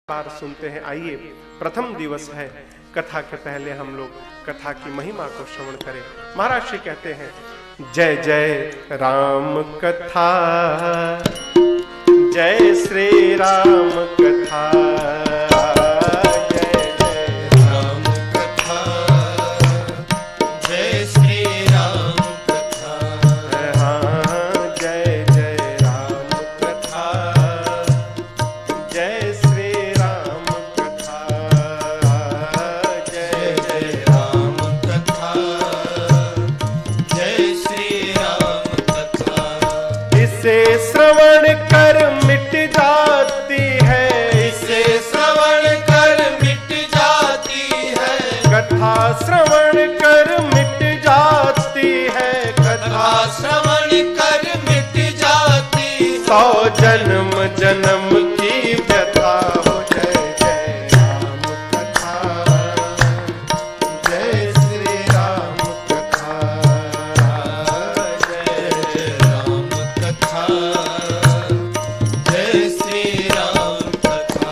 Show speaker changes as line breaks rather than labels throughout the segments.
बार सुनते हैं। आइए, प्रथम दिवस है, कथा के पहले हम लोग कथा की महिमा को श्रवण करें। महाराज श्री कहते हैं, जय जय राम कथा, जय श्री राम कथा, जय जय राम कथा, जय श्री राम कथा। हाँ, जय जय राम कथा, जय श्री राम कथा, जय जय राम कथा, जय श्री राम कथा। इसे श्रवण कर मिट जाती है, इसे श्रवण कर मिट जाती है, कथा श्रवण कर मिट जाती है, कथा श्रवण कर मिट जाती। 100 जन्म जन्म की व्यथा हो। जय जय राम कथा, जय श्री राम कथा, जय जय राम कथा, जय श्री राम कथा।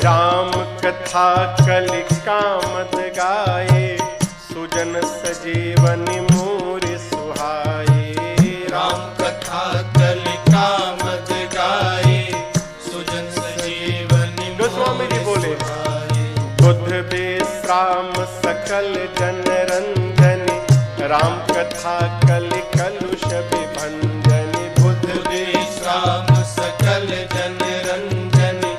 राम कथा कलि कामद गाए, सुजन सजीवन मोरि सुहाए। राम कथा कलि कामद गाए, सुजन सजीवन गोस्वामी जी बोले, बुद्ध विश्राम सकल जन रंजनी, राम कथा कलि कलुष विभंजनी। बुद्ध विश्राम सकल जन रंजनी,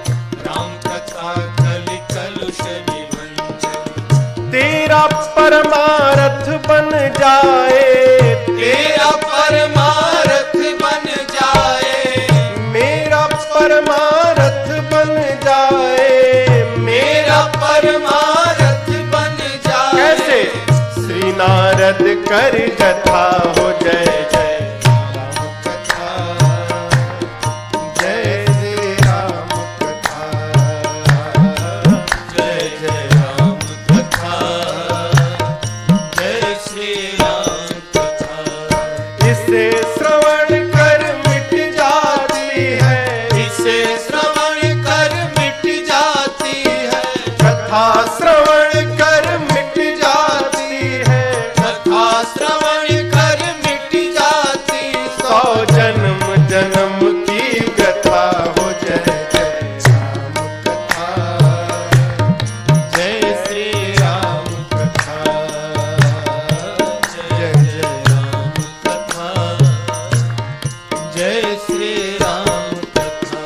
राम कथा कलि कलुष विभंजनी। तेरा परमारथ बन जाए, तेरा परमारथ बन जाए, मेरा परमारथ बन जाए, मेरा परमारथ बन जाए। कैसे? श्री नारद कर कथा हो। जय जय राम कथा, जय श्री राम कथा, जय जय राम कथा, जय श्री राम कथा। इसे श्रवण कर मिट जाती है, इसे श्रवण कर मिट जाती है, कथा श्रवण कर मिट जाती है, कथा श्रवण कर मिट जाती। 100 जन्म जन्म की व्यथा हो। जय जय राम कथा, जय श्री राम कथा, जय जय राम कथा, जय श्री राम कथा।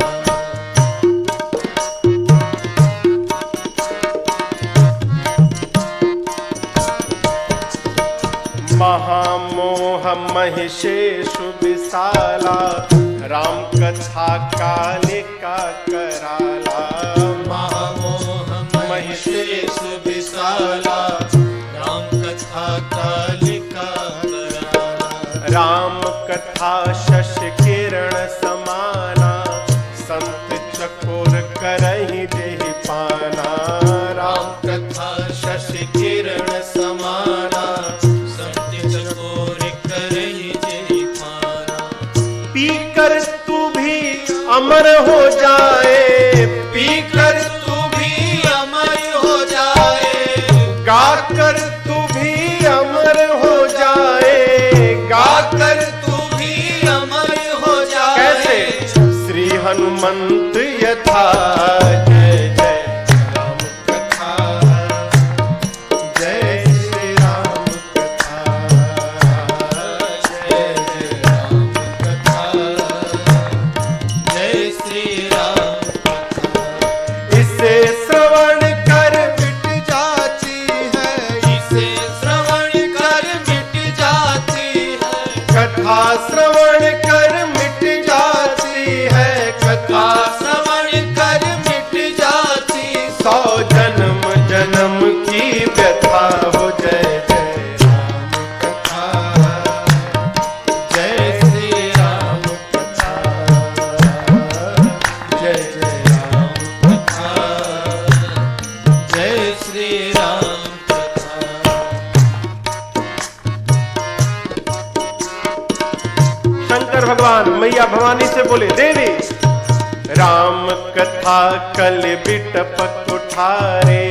महामोह महिषेषु विशाला, राम कथा कालिका कराला। महामोह महिषेषु विशाला, राम कथा कालिका कराला। राम कथा शशि किरण समाना, संत चकोर करहि जेहि पाना। राम कथा शशि किरण समाना, संत चकोर करहि जेहि पाना। पीकर तू भी अमर हो जाए, पीकर तू भी अमर हो जाए, गाकर तू भी अमर हो जाए, गाकर तू भी अमर हो जाए। कैसे? श्री हनुमंत यथा। जय जय राम कथा, जय श्री राम कथा, जय जय राम कथा, जय श्री राम कथा। इसे श्रवण कर मिट जाती है, इसे श्रवण कर मिट जाती है, कथा श्रवण कर मिट जाती है, कथा श्रवण कर मिट शंकर भगवान मैया भवानी से बोले, देवी राम कथा कल बिटपत उठारे,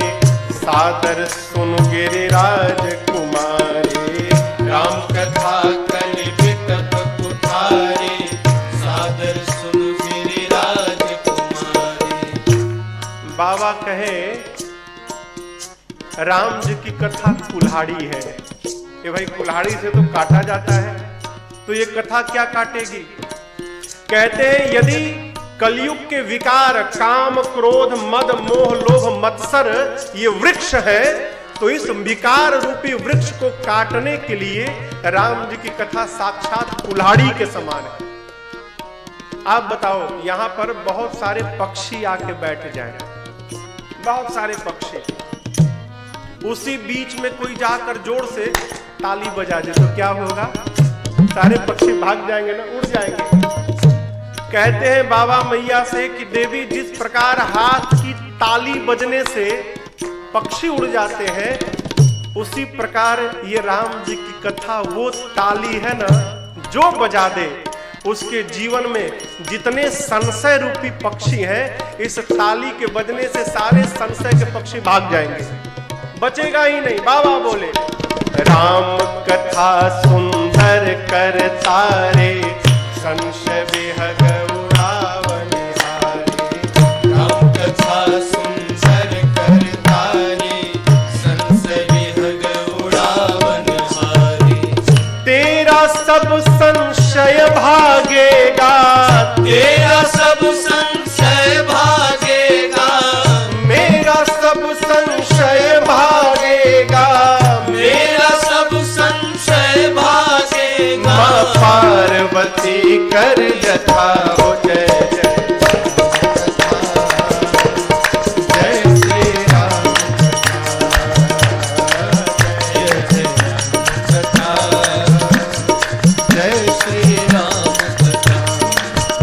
सादर सुन गिरिराज कुमारे।
राम कथा कल बिटपत उठारे, सादर सुन गिरिराज कुमारे।
बाबा कहे राम जी की कथा कुल्हाड़ी है। ये भाई कुल्हाड़ी से तो काटा जाता है, तो ये कथा क्या काटेगी? कहते हैं यदि कलयुग के विकार काम क्रोध मद मोह लोभ मत्सर ये वृक्ष है, तो इस विकार रूपी वृक्ष को काटने के लिए राम जी की कथा साक्षात कुल्हाड़ी के समान है। आप बताओ, यहां पर बहुत सारे पक्षी आके बैठ जाएं, बहुत सारे पक्षी, उसी बीच में कोई जाकर जोर से ताली बजा दे तो क्या होगा? सारे पक्षी भाग जाएंगे ना, उड़ जाएंगे। कहते हैं बाबा मैया से कि देवी जिस प्रकार हाथ की ताली बजने से पक्षी उड़ जाते हैं, उसी प्रकार ये राम जी की कथा वो ताली है ना, जो बजा दे उसके जीवन में जितने संशय रूपी पक्षी हैं, इस ताली के बजने से सारे संशय के पक्षी भाग जाएंगे, बचेगा ही नहीं। बाबा बोले राम कथा सुंदर कर तारे, संशय विहग उड़ावन हारे।
राम कथा सुंदर कर तारे, संशय विहग उड़ावन हारे।
तेरा सब संशय भागेगा,
तेरा सब संशय भागेगा,
मेरा सब संशय भागेगा,
मेरा सब संशय भागेगा।
माँ पार्वती कर जथा हो जय जय जय श्री राम
कथा, जय श्री राम कथा।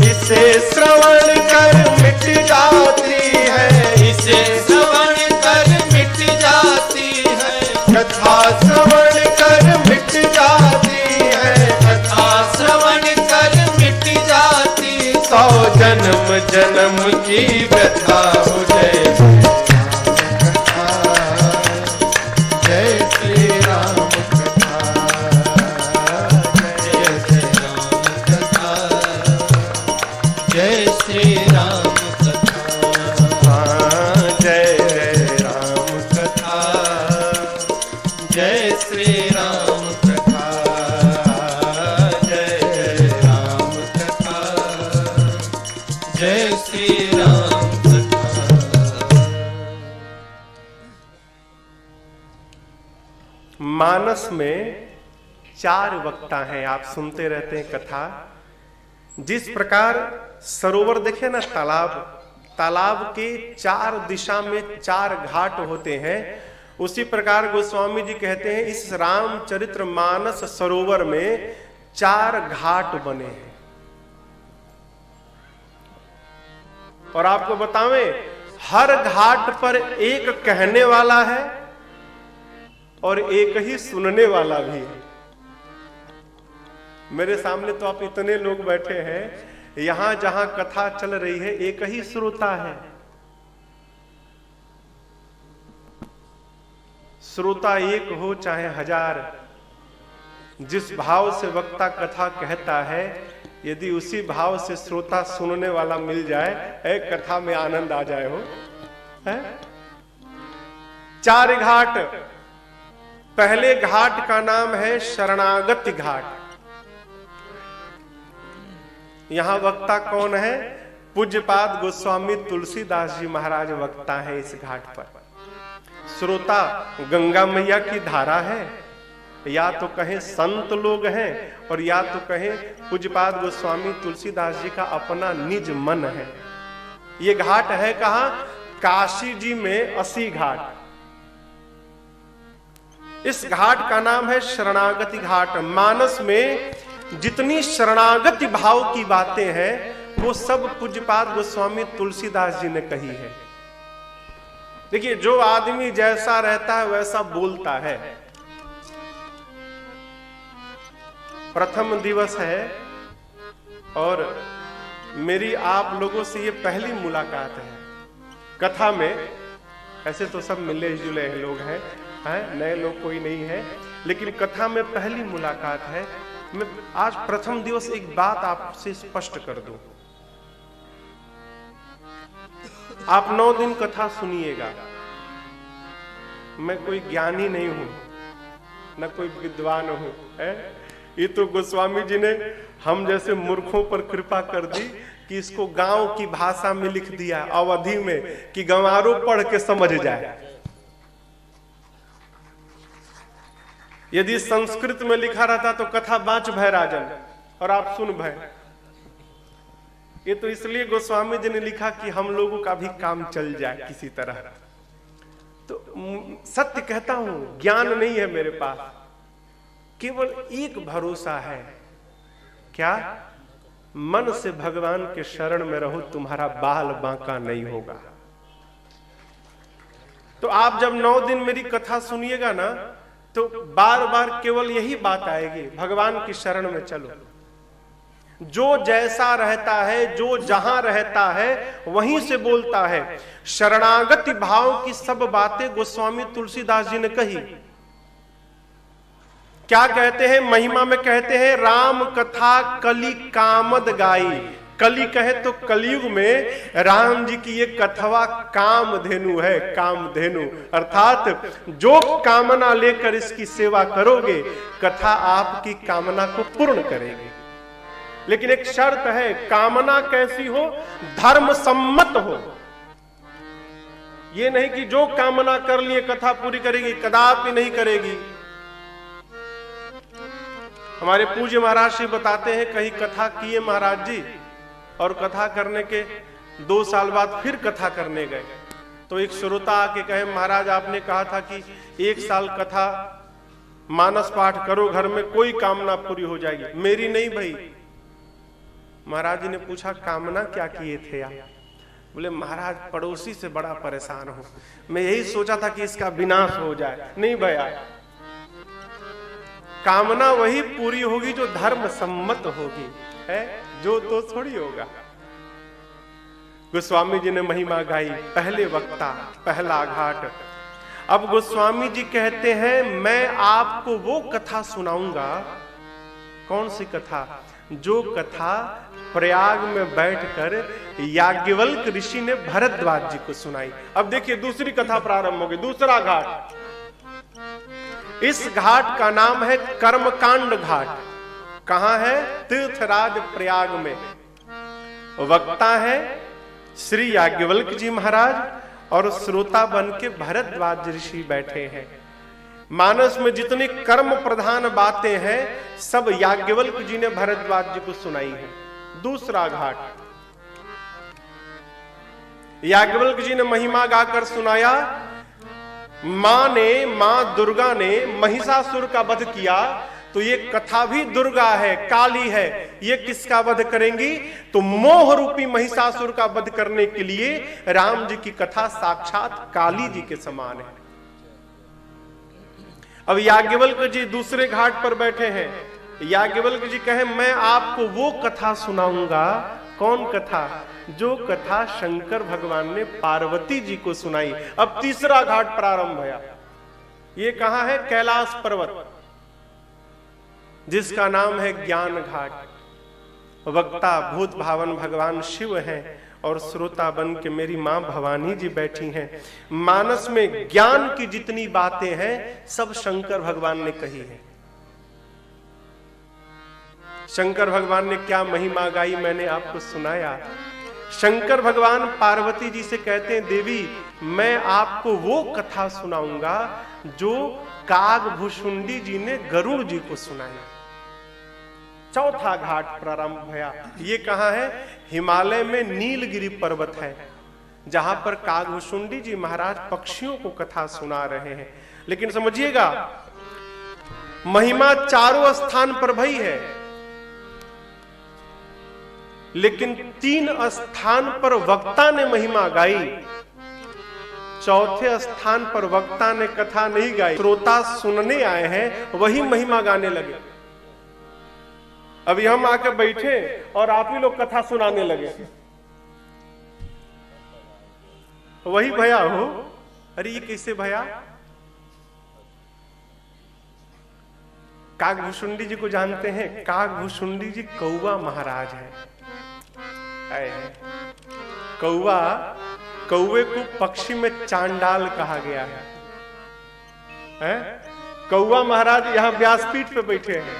इसे श्रवण कर मिट जाती है,
इसे श्रवण कर मिट जाती है,
कथा श्रवण कर मिट जाती है,
कथा श्रवण कर मिट जाती।
100 जन्म जन्म की व्यथा हो जय जय श्री राम कथा,
जय जय राम कथा, जय श्री राम कथा।
हाँ, जय जय राम कथा,
जय श्री राम कथा, जय जय राम कथा, जय श्री राम कथा।
मानस में 4 वक्ता हैं, आप सुनते रहते हैं कथा। जिस प्रकार सरोवर देखे ना, तालाब, तालाब के 4 दिशा में 4 घाट होते हैं, उसी प्रकार गोस्वामी जी कहते हैं इस रामचरित्र मानस सरोवर में 4 घाट बने हैं। और आपको बतावें, हर घाट पर एक कहने वाला है और एक ही सुनने वाला भी है। मेरे सामने तो आप इतने लोग बैठे हैं, यहां जहां कथा चल रही है एक ही श्रोता है। श्रोता एक हो चाहे 1000, जिस भाव से वक्ता कथा कहता है, यदि उसी भाव से श्रोता सुनने वाला मिल जाए, एक कथा में आनंद आ जाए हो है? 4 घाट। पहले घाट का नाम है शरणागति घाट। यहां वक्ता कौन है? पूज्यपाद गोस्वामी तुलसीदास जी महाराज वक्ता है इस घाट पर। श्रोता गंगा मैया की धारा है, या तो कहें संत लोग हैं, और या तो कहें पूज्यपाद गोस्वामी तुलसीदास जी का अपना निज मन है। ये घाट है कहां? काशी जी में 80 घाट। इस घाट का नाम है शरणागति घाट। मानस में जितनी शरणागति भाव की बातें हैं, वो सब पूज्यपाद गोस्वामी तुलसीदास जी ने कही है। देखिए, जो आदमी जैसा रहता है वैसा बोलता है। प्रथम दिवस है, और मेरी आप लोगों से ये पहली मुलाकात है कथा में। ऐसे तो सब मिले जुले लोग हैं, नए लोग कोई नहीं है, लेकिन कथा में पहली मुलाकात है। मैं आज प्रथम दिवस एक बात आपसे स्पष्ट कर दूं। आप 9 दिन कथा सुनिएगा। मैं कोई ज्ञानी नहीं हूं, न कोई विद्वान हूं, है? ये तो गोस्वामी जी ने हम जैसे मूर्खों पर कृपा कर दी कि इसको गांव की भाषा में लिख दिया, अवधि में, कि गंवारों पढ़ के समझ जाए। यदि संस्कृत में लिखा रहता तो कथा बाँच भय राजन, और आप सुन भय। ये तो इसलिए गोस्वामी जी ने लिखा कि हम लोगों का भी काम चल जाए किसी तरह। तो सत्य कहता हूं, ज्ञान नहीं है मेरे पास, केवल एक भरोसा है। क्या? मन से भगवान के शरण में रहो, तुम्हारा बाल बांका नहीं होगा। तो आप जब 9 दिन मेरी कथा सुनिएगा ना, तो बार बार केवल यही बात आएगी, भगवान की शरण में चलो। जो जैसा रहता है, जो जहां रहता है, वहीं से बोलता है। शरणागति भाव की सब बातें गोस्वामी तुलसीदास जी ने कही। क्या कहते हैं? महिमा में कहते हैं, राम कथा कली कामद गाई। कली कहे तो कलयुग में राम जी की ये कथवा कामधेनु है, कामधेनु। अर्थात जो कामना लेकर इसकी सेवा करोगे, कथा आपकी कामना को पूर्ण करेगी। लेकिन एक शर्त है, कामना कैसी हो? धर्म सम्मत हो। ये नहीं कि जो कामना कर लिए कथा पूरी करेगी, कदापि नहीं करेगी। हमारे पूज्य महाराज जी बताते हैं, कहीं कथा किए महाराज जी, और कथा करने के 2 साल बाद फिर कथा करने गए, तो एक श्रोता आके कहे, महाराज आपने कहा था कि 1 साल कथा मानस पाठ करो, घर में कोई कामना पूरी हो जाएगी। मेरी नहीं भाई। महाराज जी ने पूछा, कामना क्या किए थे आप? बोले, महाराज पड़ोसी से बड़ा परेशान हूं, मैं यही सोचा था कि इसका विनाश हो जाए। नहीं भैया, कामना वही पूरी होगी जो धर्म सम्मत होगी, है? जो तो थोड़ी होगा। गोस्वामी जी ने महिमा गाई, पहले वक्ता, पहला घाट। अब गोस्वामी जी कहते हैं, मैं आपको वो कथा सुनाऊंगा। कौन सी कथा? जो कथा प्रयाग में बैठकर याज्ञवल्क ऋषि ने भरद्वाज जी को सुनाई। अब देखिए, दूसरी कथा प्रारंभ हो गई, दूसरा घाट। इस घाट का नाम है कर्मकांड घाट। कहां है? तीर्थराज प्रयाग में। वक्ता है श्री याज्ञवल्क जी महाराज, और श्रोता बन के भरद्वाज ऋषि बैठे हैं। मानस में जितनी कर्म प्रधान बातें हैं, सब याज्ञवल्क जी ने भरद्वाज जी को सुनाई है। दूसरा घाट, याज्ञवल्क जी ने महिमा गाकर सुनाया, मां दुर्गा ने महिषासुर का वध किया। तो ये कथा भी दुर्गा है, काली है। ये किसका वध करेंगी? तो मोह रूपी महिषासुर का वध करने के लिए राम जी की कथा साक्षात काली जी के समान है। अब याज्ञवल्क जी दूसरे घाट पर बैठे हैं। याज्ञवल्क जी कहे, मैं आपको वो कथा सुनाऊंगा। कौन कथा? जो कथा शंकर भगवान ने पार्वती जी को सुनाई। अब तीसरा घाट प्रारंभ हुआ। ये कहां है? कैलाश पर्वत, जिसका नाम है ज्ञान घाट। वक्ता भूत भावन भगवान शिव हैं, और श्रोता बन के मेरी मां भवानी जी बैठी हैं। मानस में ज्ञान की जितनी बातें हैं, सब शंकर भगवान ने कही है। शंकर भगवान ने क्या महिमा गाई, मैंने आपको सुनाया। शंकर भगवान पार्वती जी से कहते हैं, देवी मैं आपको वो कथा सुनाऊंगा जो कागभूषुंडी जी ने गरुड़ जी को सुनाई। चौथा घाट प्रारंभ हुआ। ये कहां है? हिमालय में नीलगिरी पर्वत है, जहां पर कागभूषुंडी जी महाराज पक्षियों को कथा सुना रहे हैं। लेकिन समझिएगा, महिमा चारों स्थान पर भई है, लेकिन 3 स्थान पर वक्ता ने महिमा गाई। चौथे स्थान पर वक्ता ने कथा नहीं गाई, श्रोता सुनने आए हैं, वही महिमा गाने लगे। अभी हम आके बैठे और आप ही लोग कथा सुनाने लगे, वही भया हो। अरे ये कैसे भया? काकभूषुंडी जी को जानते हैं? काकभूषुंडी जी कौवा महाराज है। कौवे को पक्षी में चांडाल कहा गया है? कौवा महाराज यहां व्यासपीठ पे बैठे हैं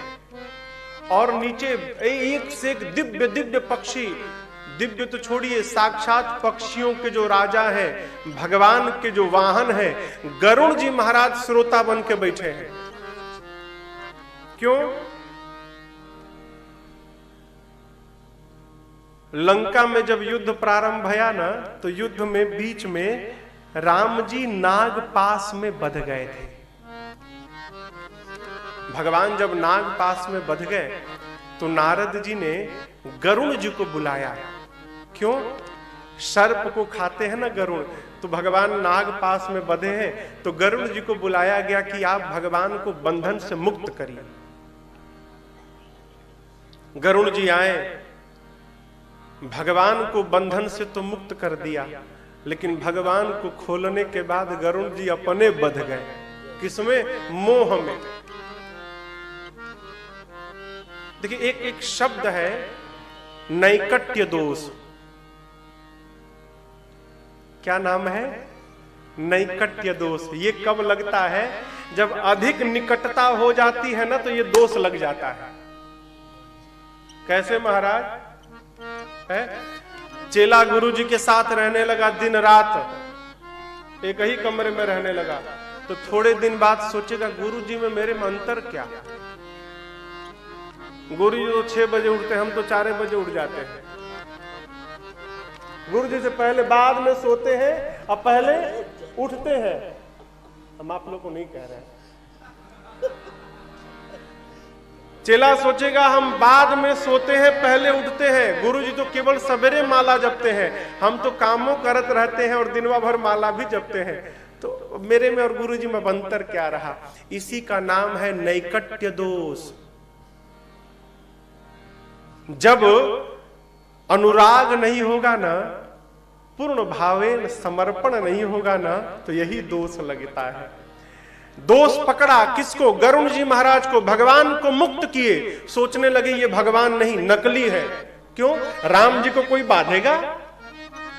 और नीचे एक से एक दिव्य दिव्य पक्षी, दिव्य तो छोड़िए, साक्षात पक्षियों के जो राजा हैं, भगवान के जो वाहन हैं, गरुड़ जी महाराज श्रोता बन के बैठे हैं। क्यों? लंका में जब युद्ध प्रारंभ भया ना, तो युद्ध में बीच में राम जी नाग पास में बंध गए थे। भगवान जब नाग पास में बंध गए तो नारद जी ने गरुड़ जी को बुलाया। क्यों? सर्प को खाते हैं ना गरुड़, तो भगवान नाग पास में बंधे हैं, तो गरुड़ जी को बुलाया गया कि आप भगवान को बंधन से मुक्त करिए। गरुड़ जी आए, भगवान को बंधन से तो मुक्त कर दिया, लेकिन भगवान को खोलने के बाद गरुड़ जी अपने बंध गए। किसमें? मोह में। देखिए एक एक शब्द है नैकट्य दोष। क्या नाम है? नैकट्य दोष। ये कब लगता है? जब अधिक निकटता हो जाती है ना, तो ये दोष लग जाता है। कैसे महाराज? है चेला गुरु जी के साथ रहने लगा दिन रात, एक ही कमरे में रहने लगा, तो थोड़े दिन बाद सोचेगा गुरु जी में मेरे में अंतर क्या? गुरु जी तो 6 बजे उठते हैं, हम तो 4 बजे उठ जाते हैं। गुरु जी से पहले बाद में सोते हैं और पहले उठते हैं। हम आप लोग को नहीं कह रहे हैं। चेला सोचेगा हम बाद में सोते हैं पहले उठते हैं, गुरु जी तो केवल सवेरे माला जपते हैं, हम तो कामों करत रहते हैं और दिनवा भर माला भी जपते हैं, तो मेरे में और गुरु जी में अंतर क्या रहा? इसी का नाम है नैकट्य दोष। जब अनुराग नहीं होगा ना, पूर्ण भावेन समर्पण नहीं होगा ना, तो यही दोष लगता है। दोष पकड़ा किसको? गरुड़ जी महाराज को। भगवान को मुक्त किए, सोचने लगे ये भगवान नहीं, नकली है। क्यों? राम जी को कोई बांधेगा?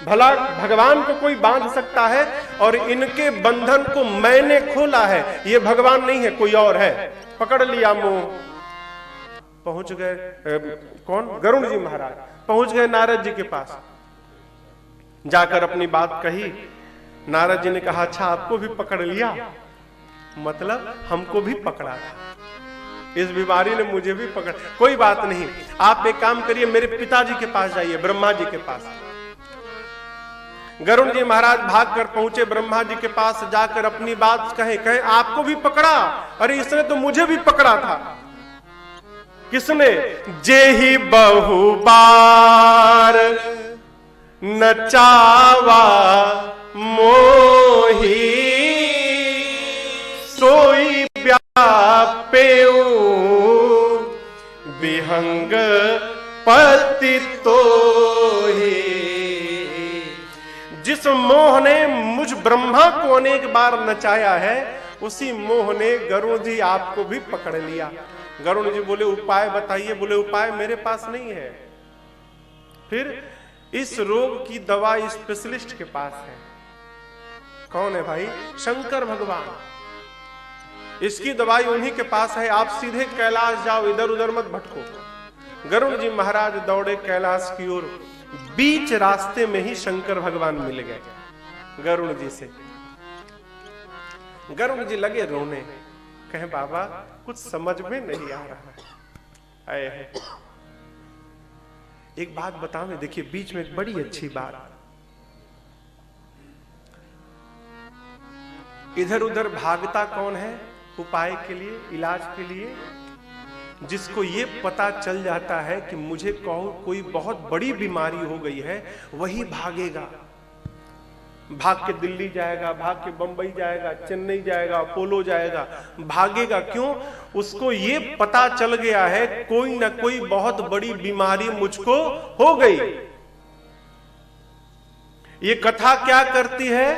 भला भगवान को कोई बांध सकता है? और इनके बंधन को मैंने खोला है, ये भगवान नहीं है, कोई और है। पकड़ लिया मोह। पहुंच गए कौन? गरुड़ जी महाराज पहुंच गए नारद जी के पास, जाकर अपनी बात कही। नारद जी ने कहा अच्छा आपको भी पकड़ लिया? मतलब हमको भी पकड़ा था, इस बीमारी ने मुझे भी पकड़। कोई बात नहीं, आप एक काम करिए, मेरे पिताजी के पास जाइए, ब्रह्मा जी के पास। गरुड़ जी महाराज भागकर पहुंचे ब्रह्मा जी के पास, जाकर अपनी बात कहे आपको भी पकड़ा? अरे इसने तो मुझे भी पकड़ा था। किसने? जेहि बहु बार नचावा मोही, सोई व्यापेऊ विहंग पति तोहि। जिस मोह ने मुझ ब्रह्मा को अनेक बार नचाया है, उसी मोह ने गरुड़ जी आपको भी पकड़ लिया। गरुड़ जी बोले उपाय बताइए। बोले उपाय मेरे पास नहीं है। फिर इस रोग की दवा स्पेशलिस्ट के पास है। कौन है भाई? शंकर भगवान। इसकी दवाई उन्हीं के पास है, आप सीधे कैलाश जाओ, इधर उधर मत भटको। गरुड़ जी महाराज दौड़े कैलाश की ओर। बीच रास्ते में ही शंकर भगवान मिल गए गरुड़ जी से। गरुड़ जी लगे रोने, कहे बाबा कुछ समझ में नहीं आ रहा है। एक बात बताओ, देखिए बीच में एक बड़ी अच्छी बात, इधर उधर भागता कौन है उपाय के लिए, इलाज के लिए? जिसको ये पता चल जाता है कि मुझे कोई बहुत बड़ी बीमारी हो गई है, वही भागेगा। भाग के दिल्ली जाएगा, भाग के बंबई जाएगा, चेन्नई जाएगा, अपोलो जाएगा, भागेगा। क्यों? उसको ये पता चल गया है कोई ना कोई बहुत बड़ी बीमारी मुझको हो गई। ये कथा क्या करती है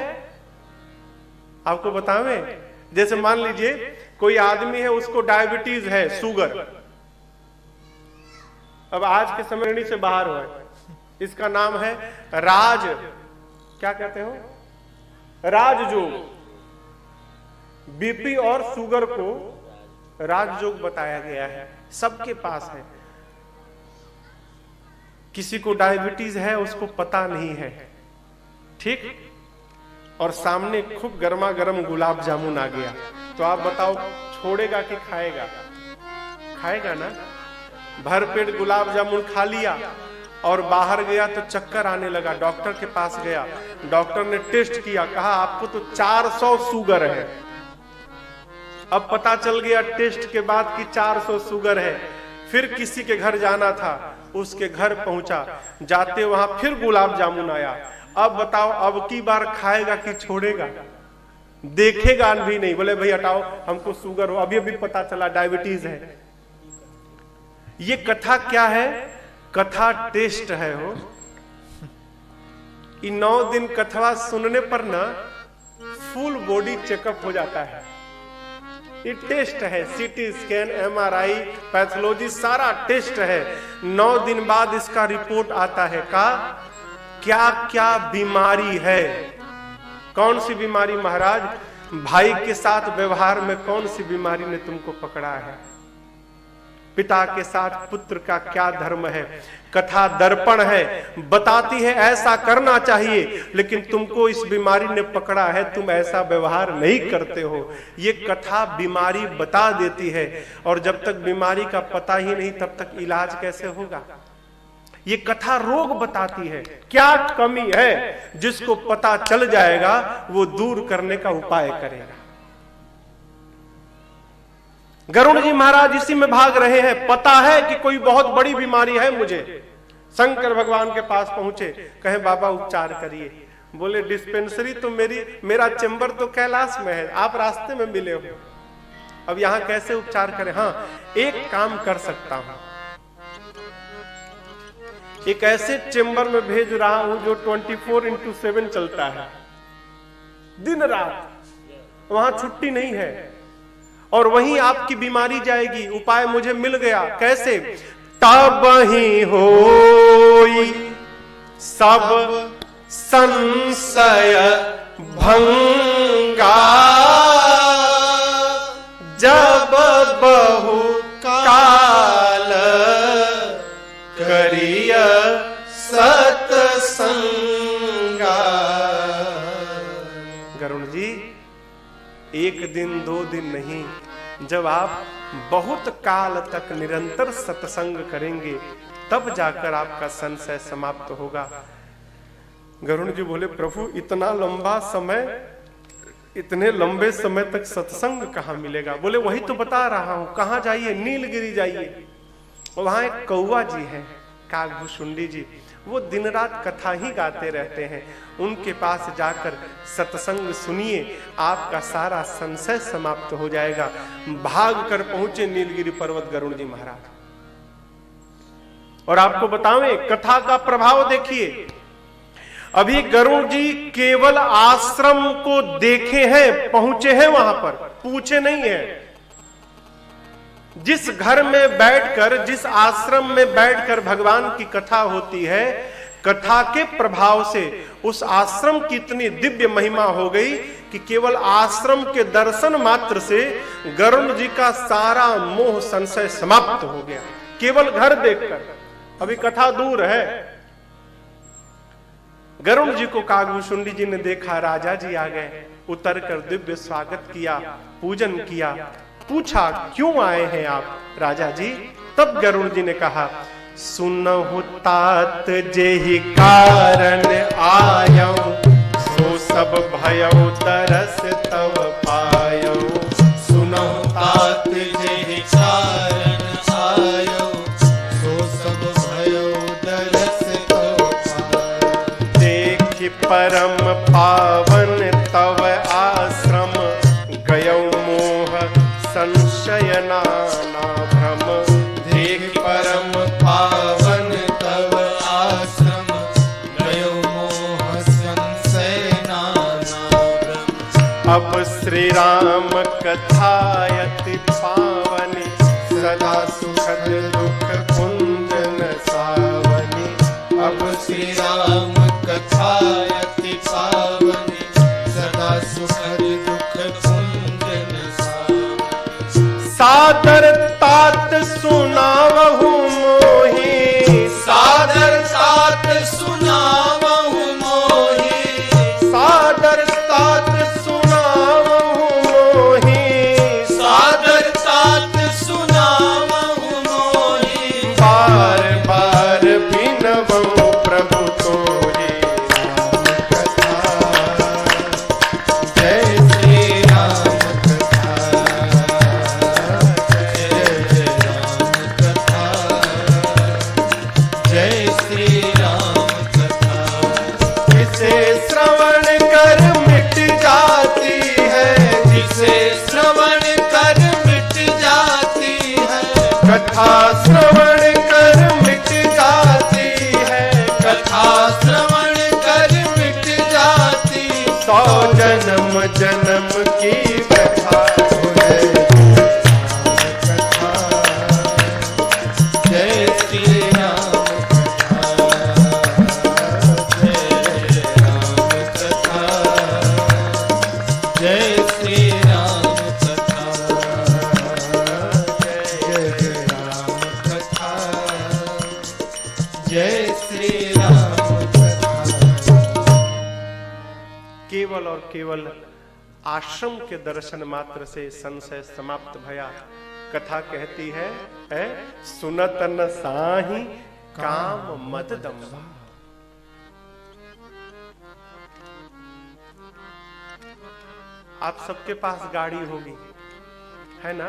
आपको बतावें? जैसे मान लीजिए कोई आदमी है, उसको डायबिटीज है, शुगर। अब आज के समय से बाहर हुआ है, इसका नाम है राज, क्या कहते हो, राजयोग। बीपी और शुगर को राजयोग बताया गया है, सबके पास है। किसी को डायबिटीज है, उसको पता नहीं है, ठीक? और सामने खूब गर्मा गर्म गुलाब जामुन आ गया, तो आप बताओ छोड़ेगा कि खाएगा? खाएगा ना। भर पेट गुलाब जामुन खा लिया और बाहर गया तो चक्कर आने लगा, डॉक्टर के पास गया, डॉक्टर ने टेस्ट किया, कहा आपको तो 400 शुगर है। अब पता चल गया टेस्ट के बाद कि 400 शुगर है। फिर किसी के घर जाना था, उसके घर पहुंचा, जाते वहां फिर गुलाब जामुन आया। अब बताओ अब की बार खाएगा कि छोड़ेगा? देखेगा भी नहीं, बोले भाई हटाओ, हमको शुगर हो, अभी अभी पता चला डायबिटीज है। ये कथा क्या है? कथा टेस्ट है हो। 9 दिन कथा सुनने पर ना फुल बॉडी चेकअप हो जाता है। ये टेस्ट है, सीटी स्कैन, MRI, पैथोलॉजी, सारा टेस्ट है। 9 दिन बाद इसका रिपोर्ट आता है का क्या क्या बीमारी है। कौन सी बीमारी महाराज? भाई के साथ व्यवहार में कौन सी बीमारी ने तुमको पकड़ा है? पिता के साथ पुत्र का क्या धर्म है? कथा दर्पण है, बताती है ऐसा करना चाहिए, लेकिन तुमको इस बीमारी ने पकड़ा है, तुम ऐसा व्यवहार नहीं करते हो। ये कथा बीमारी बता देती है, और जब तक बीमारी का पता ही नहीं तब तक इलाज कैसे होगा? ये कथा रोग बताती है, क्या कमी है, जिसको पता चल जाएगा वो दूर करने का उपाय करेगा। गरुड़ जी महाराज इसी में भाग रहे हैं, पता है कि कोई बहुत बड़ी बीमारी है मुझे। शंकर भगवान के पास पहुंचे, कहे बाबा उपचार करिए। बोले डिस्पेंसरी तो मेरा चेंबर तो कैलाश में है, आप रास्ते में मिले हो, अब यहां कैसे उपचार करें? हाँ, एक काम कर सकता हूं, एक ऐसे चेंबर में भेज रहा हूं जो 24x7 चलता है, दिन रात, वहां छुट्टी नहीं है, और वहीं आपकी बीमारी जाएगी। उपाय मुझे मिल गया। कैसे? तब ही होई सब संशय भंगा, जब बहु काल करिय सत्संगा। गरुड़ जी, 1 दिन 2 दिन नहीं, जब आप बहुत काल तक निरंतर सत्संग करेंगे तब जाकर आपका संशय समाप्त होगा। गरुड़ जी बोले प्रभु इतना लंबा समय, इतने लंबे समय तक सत्संग कहां मिलेगा? बोले वही तो बता रहा हूं, कहां जाइए? नीलगिरी जाइए, वहां एक कौवा जी हैं, कागभूषुंडी जी, वो दिन रात कथा ही गाते रहते हैं। उनके पास जाकर सत्संग सुनिए, आपका सारा संशय समाप्त हो जाएगा। भाग कर पहुंचे नीलगिरी पर्वत गरुड़ जी महाराज। और आपको बतावें कथा का प्रभाव देखिए, अभी गरुड़ जी केवल आश्रम को देखे हैं, पहुंचे हैं वहां पर, पूछे नहीं है। जिस घर में बैठकर, जिस आश्रम में बैठकर भगवान की कथा होती है, कथा के प्रभाव से उस आश्रम की इतनी दिव्य महिमा हो गई कि केवल आश्रम के दर्शन मात्र से गरुड़ जी का सारा मोह संशय समाप्त हो गया, केवल घर देखकर। अभी कथा दूर है। गरुड़ जी को कागभूषुंडी जी ने देखा, राजा जी आ गए, उतर कर दिव्य स्वागत किया, पूजन किया, पूछा क्यों आए हैं आप राजा जी? तब गरुड़ जी ने कहा सुनहु तात जेहि कारण आयो, सो सब भयो तरस तव पायो।
सुनहु तात जेहि कारण आयो, सो सब भयो तरस तव पायो।
देखि परम पावन तव आश्रम, गयौ मोह संशय नाना भ्रम।
देख परम पावन तव आश्रम, गयो मोह संशय नाना भ्रम।
अब श्री राम कथायति पावनी, सदा सुखद दुख कुंजन सावनी।
अब श्री राम कथायति पावनी, सदा सुखद दुख कुंजन सावनी।
सादर तात सुनावहु मोहि,
सादर तात सुनावहु मोहि,
सादर तात सुनावहु मोहि।
सादर तात सुनावहु मोहि।
बार बार बिनवहु प्रभु तोहि राम कथा।
जय श्री राम कथा, जय राम कथा, जय श्री राम कथा।
जिसे श्रवण कर मिट जाती है,
जिसे श्रवण कर मिट जाती है,
कथा श्रवण कर मिट जाती है।
कथा श्रवण कर मिट जाती।
100 जन्म जन्म की व्यथा है।
जय श्री राम कथा, जय श्री राम कथा, जय राम कथा, जय श्री राम कथा।
केवल और केवल आश्रम के दर्शन मात्र से संशय समाप्त भया। कथा कहती है सुनत न साही काम मद दम्भा। आप सबके पास गाड़ी होगी, है ना?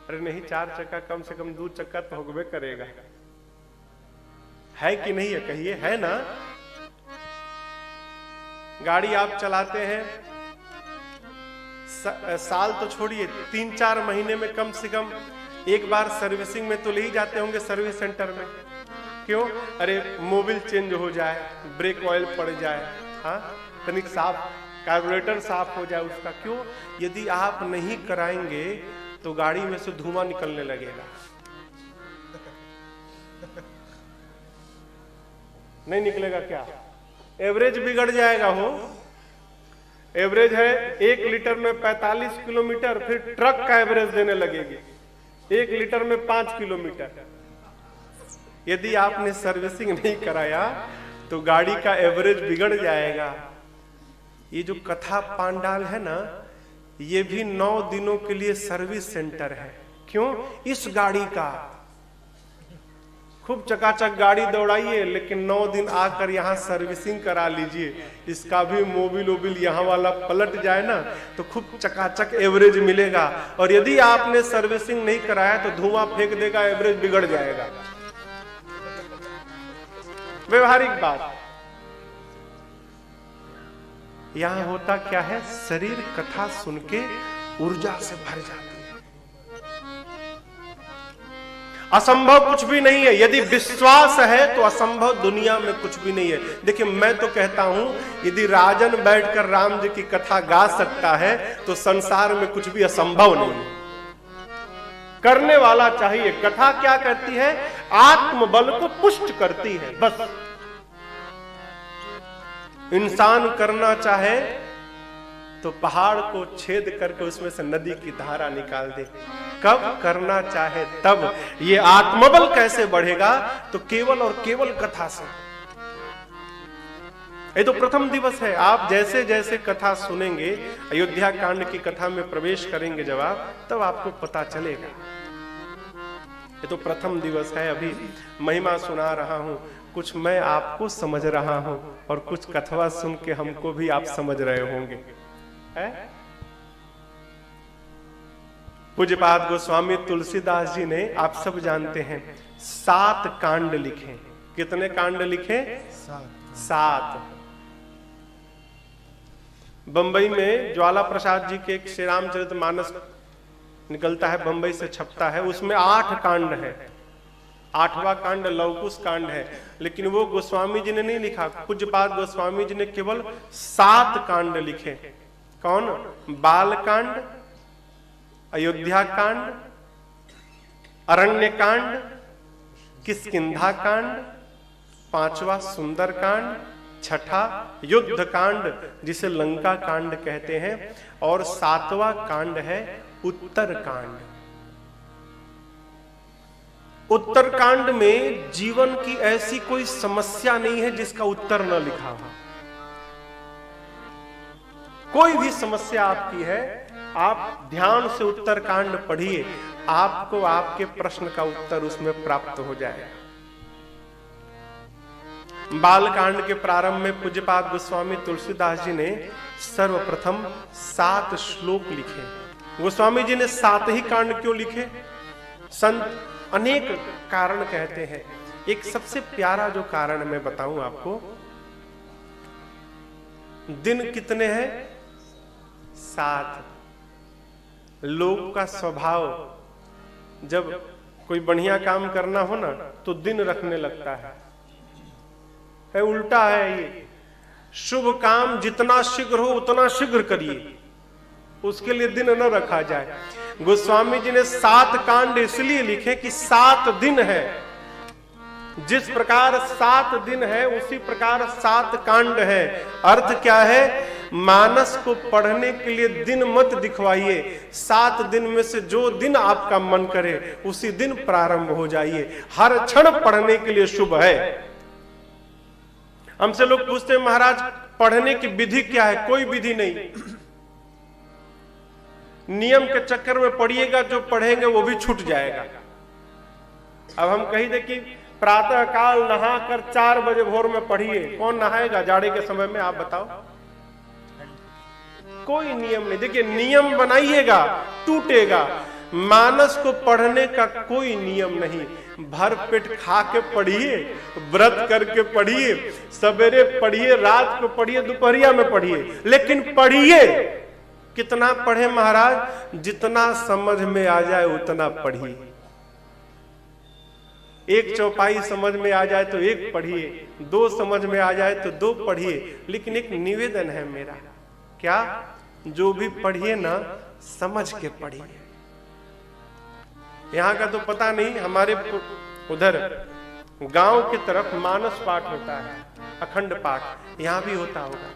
अरे नहीं, 4 चक्का कम से कम 2 चक्का तो होगबे करेगा, है कि नहीं है? कहिए, है ना? गाड़ी आप चलाते हैं, साल तो छोड़िए, 3-4 महीने में कम से कम एक बार सर्विसिंग में तो ले ही जाते होंगे सर्विस सेंटर में। क्यों? अरे मोबिल चेंज हो जाए, ब्रेक ऑयल पड़ जाए, हाँ, तनिक साफ, कार्बोरेटर साफ हो जाए उसका। क्यों? यदि आप नहीं कराएंगे तो गाड़ी में से धुआं निकलने लगेगा। नहीं निकलेगा क्या? एवरेज बिगड़ जाएगा। हो एवरेज है 1 लीटर में 45 किलोमीटर, फिर ट्रक का एवरेज देने लगेगी 1 लीटर में 5 किलोमीटर। यदि आपने सर्विसिंग नहीं कराया तो गाड़ी का एवरेज बिगड़ जाएगा। ये जो कथा पांडाल है ना, ये भी 9 दिनों के लिए सर्विस सेंटर है। क्यों? इस गाड़ी का खूब चकाचक गाड़ी दौड़ाइए, लेकिन 9 दिन आकर यहाँ सर्विसिंग करा लीजिए। इसका भी मोबिल ओबिल यहाँ वाला पलट जाए ना तो खूब चकाचक एवरेज मिलेगा। और यदि आपने सर्विसिंग नहीं कराया तो धुआं फेंक देगा, एवरेज बिगड़ जाएगा। व्यवहारिक बात। यहां होता क्या है? शरीर कथा सुन के ऊर्जा से भर जाती है। असंभव कुछ भी नहीं है। यदि विश्वास है तो असंभव दुनिया में कुछ भी नहीं है। देखिए, मैं तो कहता हूं यदि राजन बैठकर राम जी की कथा गा सकता है तो संसार में कुछ भी असंभव नहीं है। करने वाला चाहिए। कथा क्या करती है? आत्मबल को पुष्ट करती है, बस। इंसान करना चाहे तो पहाड़ को छेद करके उसमें से नदी की धारा निकाल दे। कब करना चाहे तब। ये आत्मबल कैसे बढ़ेगा? तो केवल और केवल कथा से। ये तो प्रथम दिवस है। आप जैसे जैसे कथा सुनेंगे, अयोध्या कांड की कथा में प्रवेश करेंगे जब आप, तब आपको पता चलेगा। ये तो प्रथम दिवस है। अभी महिमा सुना रहा हूं, कुछ मैं आपको समझ रहा हूं और कुछ कथवा सुन के हमको भी आप समझ रहे होंगे। पूज्यपाद गोस्वामी तुलसीदास जी ने, आप सब जानते हैं, 7 कांड लिखे। कितने कांड लिखे? 7। बंबई में ज्वाला प्रसाद जी के एक श्री रामचरितमानस निकलता है, बंबई से छपता है, उसमें 8 कांड है। 8वां कांड लवकुश कांड है, लेकिन वो गोस्वामी जी ने नहीं लिखा। पूज्यपाद गोस्वामी जी ने केवल 7 कांड लिखे। कौन? बाल कांड, अयोध्या कांड, अरण्य कांड, किष्किंधा कांड, 5वां सुंदर कांड, 6ठा युद्ध कांड जिसे लंका कांड कहते हैं, और 7वां कांड है उत्तर कांड। उत्तर कांड में जीवन की ऐसी कोई समस्या नहीं है जिसका उत्तर न लिखा हो। कोई भी समस्या आपकी है, आप ध्यान से उत्तर कांड पढ़िए, आपको आपके प्रश्न का उत्तर उसमें प्राप्त हो जाएगा। बाल कांड के प्रारंभ में पूज्यपाद गोस्वामी तुलसीदास जी ने सर्वप्रथम 7 श्लोक लिखे। गोस्वामी जी ने 7 ही कांड क्यों लिखे? संत अनेक कारण कहते हैं। एक सबसे प्यारा जो कारण मैं बताऊं आपको, दिन कितने हैं? 7। लोग का स्वभाव जब कोई बढ़िया काम करना हो ना तो दिन रखने लगता है। उल्टा है ये। शुभ काम जितना शीघ्र हो उतना शीघ्र करिए, उसके लिए दिन न रखा जाए। गोस्वामी जी ने 7 कांड इसलिए लिखे कि 7 दिन है। जिस प्रकार 7 दिन है उसी प्रकार 7 कांड है। अर्थ क्या है? मानस को पढ़ने के लिए दिन मत दिखवाइए। 7 दिन में से जो दिन आपका मन करे उसी दिन प्रारंभ हो जाइए। हर क्षण पढ़ने के लिए शुभ है। हमसे लोग पूछते हैं महाराज पढ़ने की विधि क्या है? कोई विधि नहीं। नियम के चक्कर में पढ़िएगा, जो पढ़ेंगे वो भी छूट जाएगा। अब हम कही दे कि प्रातः काल नहाकर 4 बजे भोर में पढ़िए, कौन नहाएगा जाड़े के समय में? आप बताओ। कोई नियम नहीं। देखिए, नियम बनाइएगा टूटेगा। मानस को पढ़ने का कोई नियम नहीं। भर पेट खा के पढ़िए, व्रत करके पढ़िए, सवेरे पढ़िए, रात को पढ़िए, दोपहरिया में पढ़िए, लेकिन पढ़िए। कितना पढ़े महाराज? जितना समझ में आ जाए उतना पढ़िए। 1 चौपाई समझ में आ जाए तो 1 पढ़िए, 2 समझ में आ जाए तो 2 पढ़िए। लेकिन एक निवेदन है मेरा, क्या? जो भी पढ़िए ना समझ के पढ़िए। यहाँ का तो पता नहीं, हमारे उधर गांव की तरफ मानस पाठ होता है, अखंड पाठ, यहाँ भी होता होगा।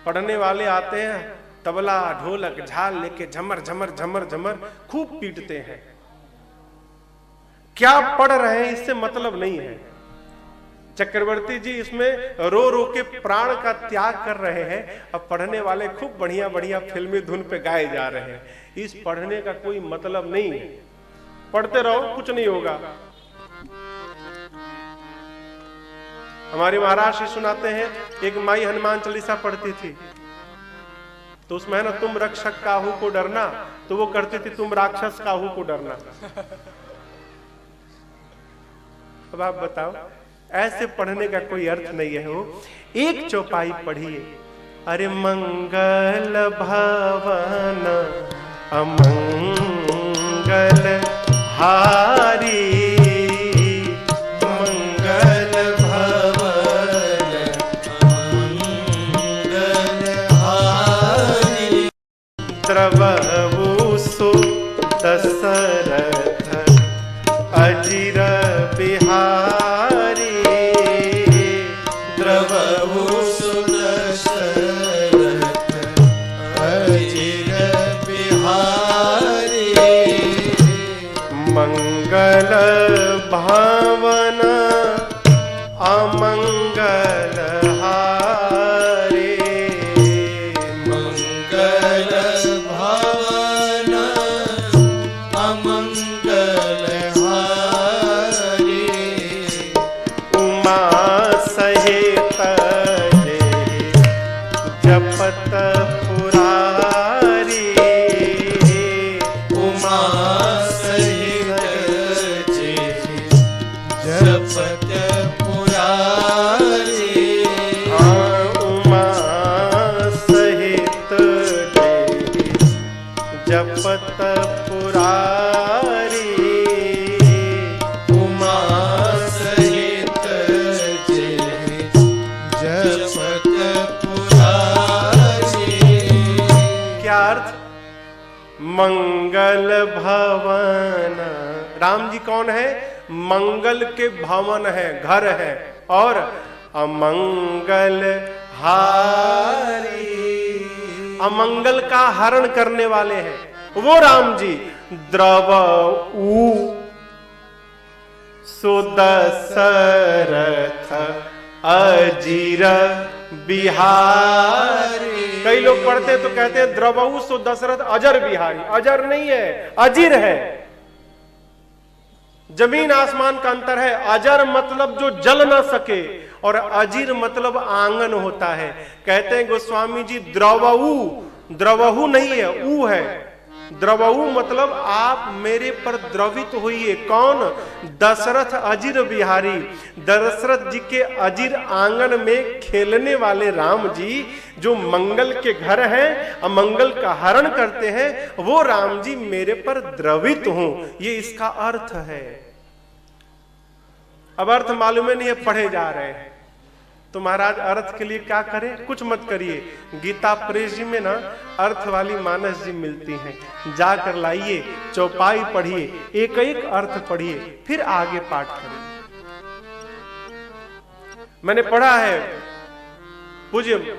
पढ़ने वाले आते हैं, तबला ढोलक झाल लेके झमर झमर झमर झमर खूब पीटते हैं। क्या पढ़ रहे हैं इससे मतलब नहीं है। चक्रवर्ती जी इसमें रो रो के प्राण का त्याग कर रहे हैं, अब पढ़ने वाले खूब बढ़िया बढ़िया फिल्मी धुन पे गाए जा रहे हैं। इस पढ़ने का कोई मतलब नहीं है। पढ़ते रहो, कुछ नहीं होगा। हमारे महाराज जी सुनाते हैं, एक माई हनुमान चालीसा पढ़ती थी, तो उसमें है ना, तुम रक्षक काहू को डरना, तो वो करती थी तुम राक्षस काहू को डरना। अब आप बताओ, ऐसे पढ़ने का कोई अर्थ नहीं है। हो 1 चौपाई पढ़िए। अरे मंगल भवन अमंगल हारी,
मंगल भवन अमंगल हारी,
द्रवहु सुत दशरथ अजिर बिहारी,
द्रवहु सुत दशरथ अजिर बिहारी,
मंगल भावन अमंगल हारे,
मंगल भवन अमंगल हारी,
उमा सहित जपत पुरारी,
उमा सहित जपत पुरारी,
उमा राम जी कौन है? मंगल के भवन है, घर है, और अमंगल हारी, अमंगल का हरण करने वाले हैं वो राम जी। द्रवऊ सुदशरथ अजीर बिहारी। कई लोग पढ़ते हैं तो कहते हैं द्रवऊ सो दशरथ अजर बिहारी। अजर नहीं है, अजीर है। जमीन आसमान का अंतर है। अजर मतलब जो जल ना सके, और अजीर मतलब आंगन होता है। कहते हैं गोस्वामी जी द्रवऊ, द्रवहु नहीं है, ऊ है। द्रवऊ मतलब आप मेरे पर द्रवित होइए। कौन? दशरथ अजीर बिहारी, दशरथ जी के अजीर आंगन में खेलने वाले राम जी, जो मंगल के घर हैं, अमंगल का हरण करते हैं, वो राम जी मेरे पर द्रवित हों, ये इसका अर्थ है। अब अर्थ मालूम नहीं है, पढ़े जा रहे हैं तो महाराज अर्थ के लिए क्या करें? कुछ मत करिए। गीता प्रेस जी में ना अर्थ वाली मानस जी मिलती हैं, जाकर लाइए, चौपाई पढ़िए, एक एक अर्थ पढ़िए, फिर आगे पाठ करिए। मैंने पढ़ा है, पूज्य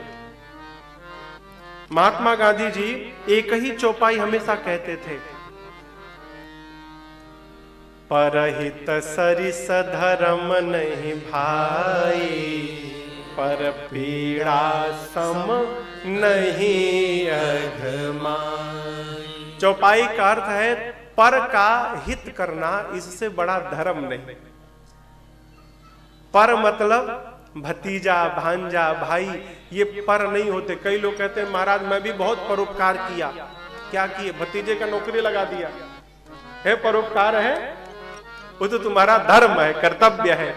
महात्मा गांधी जी एक ही चौपाई हमेशा कहते थे, परहित सरिस धर्म नहीं भाई, पर पीड़ा सम नहीं अघमाई। चौपाई का अर्थ है पर का हित करना, इससे बड़ा धर्म नहीं। पर मतलब भतीजा, भांजा, भाई, ये पर नहीं होते। कई लोग कहते हैं महाराज मैं भी बहुत परोपकार किया। क्या किए? भतीजे का नौकरी लगा दिया है, परोपकार है? वो तो तुम्हारा धर्म है, कर्तव्य है।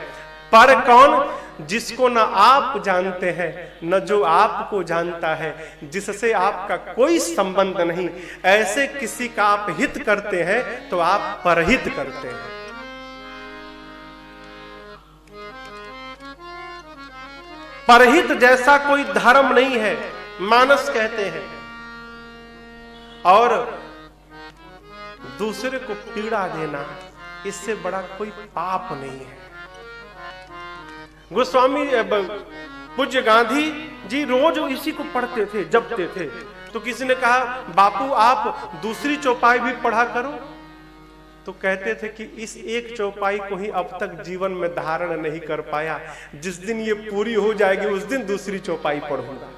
पर कौन? जिसको न आप जानते हैं न जो आपको जानता है, जिससे आपका कोई संबंध नहीं, ऐसे किसी का आप हित करते हैं तो आप परहित करते हैं। परहित जैसा कोई धर्म नहीं है, मानस कहते हैं। और दूसरे को पीड़ा देना, इससे बड़ा कोई पाप नहीं है। गोस्वामी पूज्य गांधी जी रोज इसी को पढ़ते थे, जपते थे। तो किसी ने कहा बापू आप दूसरी चौपाई भी पढ़ा करो। तो कहते थे कि इस एक चौपाई को ही अब तक जीवन में धारण नहीं कर पाया, जिस दिन ये पूरी हो जाएगी उस दिन दूसरी चौपाई पढ़ूंगा।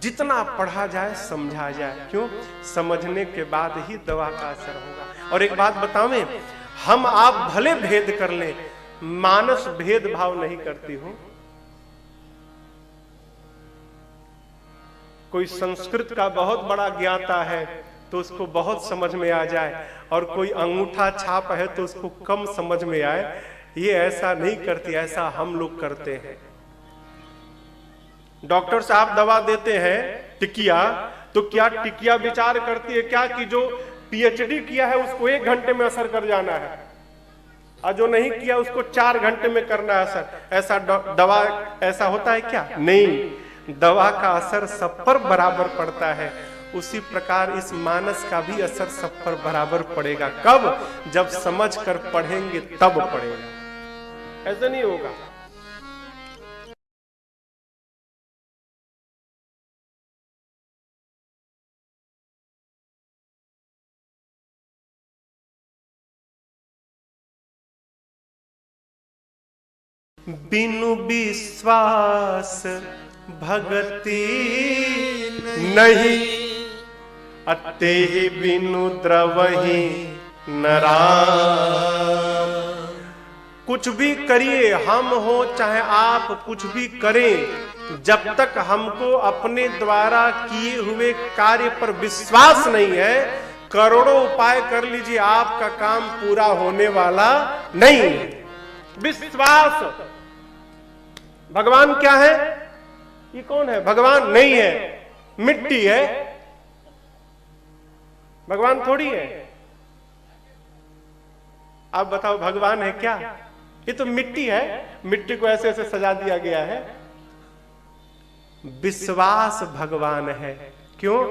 जितना पढ़ा जाए समझा जाए, क्यों? समझने के बाद ही दवा का असर होगा। और एक बात बतावें, हम आप भले भेद कर लें, मानस भेदभाव नहीं करती हो। कोई संस्कृत का बहुत बड़ा ज्ञाता है तो उसको बहुत समझ में आ जाए, और कोई अंगूठा छाप है तो उसको कम समझ में आए, ये ऐसा नहीं करती, ऐसा हम लोग करते हैं। डॉक्टर साहब दवा देते हैं टिकिया, तो क्या टिकिया विचार करती है क्या कि जो पीएचडी किया है उसको 1 घंटे में असर कर जाना है, और जो नहीं किया उसको 4 घंटे में करना है असर? ऐसा दवा ऐसा होता है क्या? नहीं, दवा का असर सब पर बराबर पड़ता है। उसी प्रकार इस मानस का भी असर सब पर बराबर पड़ेगा। कब? जब समझ कर पढ़ेंगे तब पड़ेगा, ऐसा नहीं होगा। बिनु विश्वास भगति नहीं, अते बिनु द्रवहि नराम। कुछ भी करिए, हम हो चाहे आप कुछ भी करें, जब तक हमको अपने द्वारा किए हुए कार्य पर विश्वास नहीं है, करोड़ों उपाय कर लीजिए, आपका काम पूरा होने वाला नहीं। विश्वास। भगवान क्या है? ये कौन है? भगवान नहीं है, मिट्टी है। भगवान थोड़ी है। आप बताओ भगवान है क्या? ये तो मिट्टी है, मिट्टी को ऐसे ऐसे सजा दिया गया है। विश्वास भगवान है। क्यों?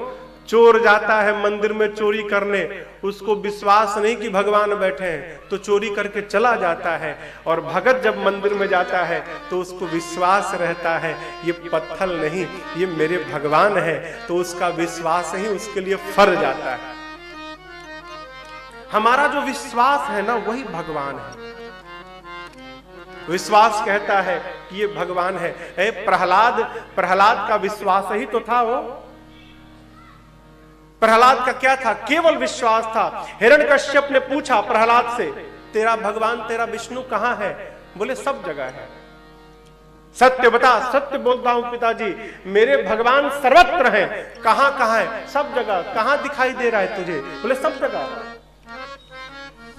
चोर जाता है मंदिर में चोरी करने, उसको विश्वास नहीं कि भगवान बैठे हैं, तो चोरी करके चला जाता है। और भगत जब मंदिर में जाता है तो उसको विश्वास रहता है ये पत्थर नहीं, ये मेरे भगवान है, तो उसका विश्वास ही उसके लिए फर जाता है। हमारा जो विश्वास है ना, वही भगवान है। विश्वास कहता है कि ये भगवान है। प्रहलाद का विश्वास ही तो था वो। प्रहलाद का क्या था? केवल विश्वास था। हिरण्यकश्यप ने पूछा प्रहलाद से, तेरा भगवान, तेरा विष्णु कहां है? बोले सब जगह है। सत्य बता। सत्य बोलता हूं पिताजी, मेरे भगवान सर्वत्र हैं। कहां कहां है? सब जगह। कहां दिखाई दे रहा है तुझे? बोले सब जगह,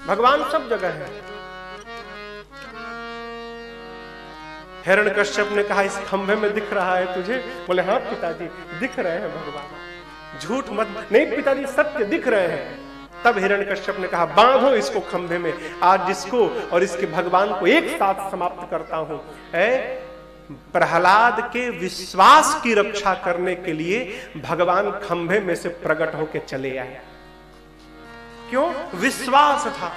भगवान सब जगह है। हिरण्यकश्यप ने कहा, इस खंभे में दिख रहा है तुझे? बोले हाँ पिताजी, दिख रहे हैं भगवान। झूठ मत। नहीं पिताजी, सत्य दिख रहे हैं। तब हिरण्यकश्यप ने कहा, बांधो इसको खंभे में, आज इसको और इसके भगवान को एक साथ समाप्त करता हूं। प्रहलाद के विश्वास की रक्षा करने के लिए भगवान खंभे में से प्रकट होकर चले आए। क्यों? विश्वास था।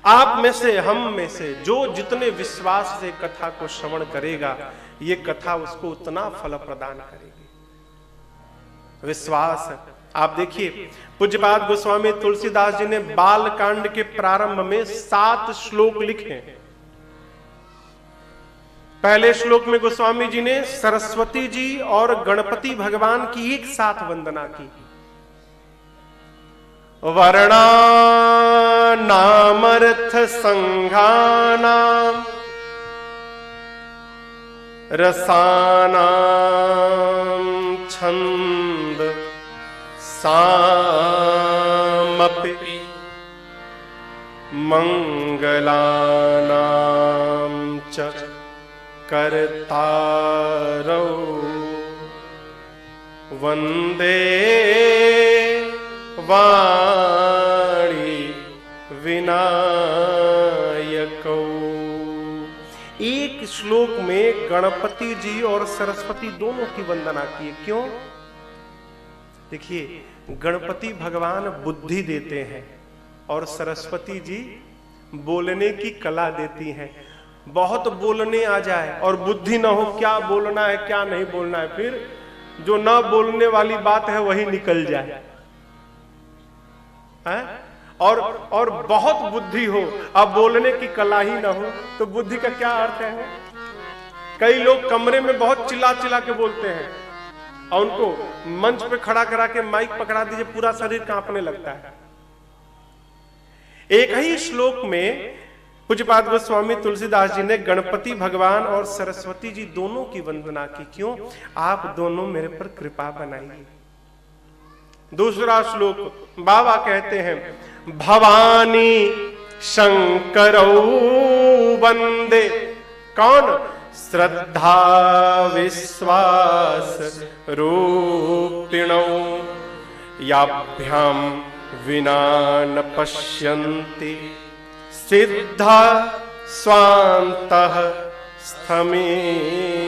आप में से, हम में से जो जितने विश्वास से कथा को श्रवण करेगा, ये कथा उसको उतना फल प्रदान करेगी। विश्वास। आप देखिए, पूज्यपाद गोस्वामी तुलसीदास जी ने बाल कांड के प्रारंभ में 7 श्लोक लिखे। पहले श्लोक में गोस्वामी जी ने सरस्वती जी और गणपति भगवान की एक साथ वंदना की। वर्णा नामर्थ संघानाम रसानाम छंद सामपि मंगलानाम च कर्तारौ वंदे वाणी विनायको। एक श्लोक में गणपति जी और सरस्वती दोनों की वंदना की। क्यों? देखिए, गणपति भगवान बुद्धि देते हैं और सरस्वती जी बोलने की कला देती हैं। बहुत बोलने आ जाए और बुद्धि ना हो, क्या बोलना है क्या नहीं बोलना है, फिर जो ना बोलने वाली बात है वही निकल जाए। और बहुत बुद्धि हो, अब बोलने की कला ही ना हो, तो बुद्धि का क्या अर्थ है? कई लोग कमरे में बहुत चिल्ला चिल्ला के बोलते हैं और उनको मंच पे खड़ा करा के माइक पकड़ा दीजिए, पूरा शरीर कांपने लगता है। एक ही श्लोक में पूज्यपाद गोस्वामी तुलसीदास जी ने गणपति भगवान और सरस्वती जी दोनों की वंदना की। क्यों? आप दोनों मेरे पर कृपा बनाइए। दूसरा श्लोक बाबा कहते हैं, भवानी शंकरौ वंदे। कौन? श्रद्धा विश्वास रूपिणौ याभ्याम विना न पश्यन्ति सिद्धा स्वान्तः स्थमेश्वरम्।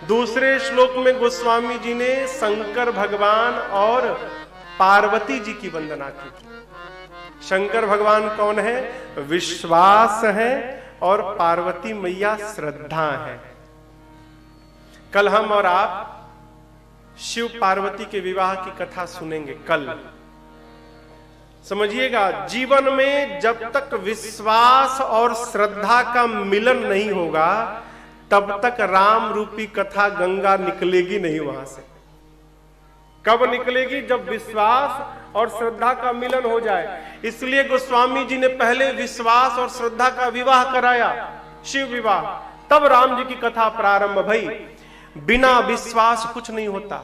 दूसरे श्लोक में गोस्वामी जी ने शंकर भगवान और पार्वती जी की वंदना की। शंकर भगवान कौन है? विश्वास है, और पार्वती मैया श्रद्धा है। कल हम और आप शिव पार्वती के विवाह की कथा सुनेंगे। कल समझिएगा, जीवन में जब तक विश्वास और श्रद्धा का मिलन नहीं होगा, तब तक राम रूपी कथा गंगा निकलेगी नहीं वहां से। कब निकलेगी? जब विश्वास और श्रद्धा का मिलन हो जाए। इसलिए गोस्वामी जी ने पहले विश्वास और श्रद्धा का विवाह कराया, शिव विवाह, तब राम जी की कथा प्रारंभ भई। बिना विश्वास कुछ नहीं होता।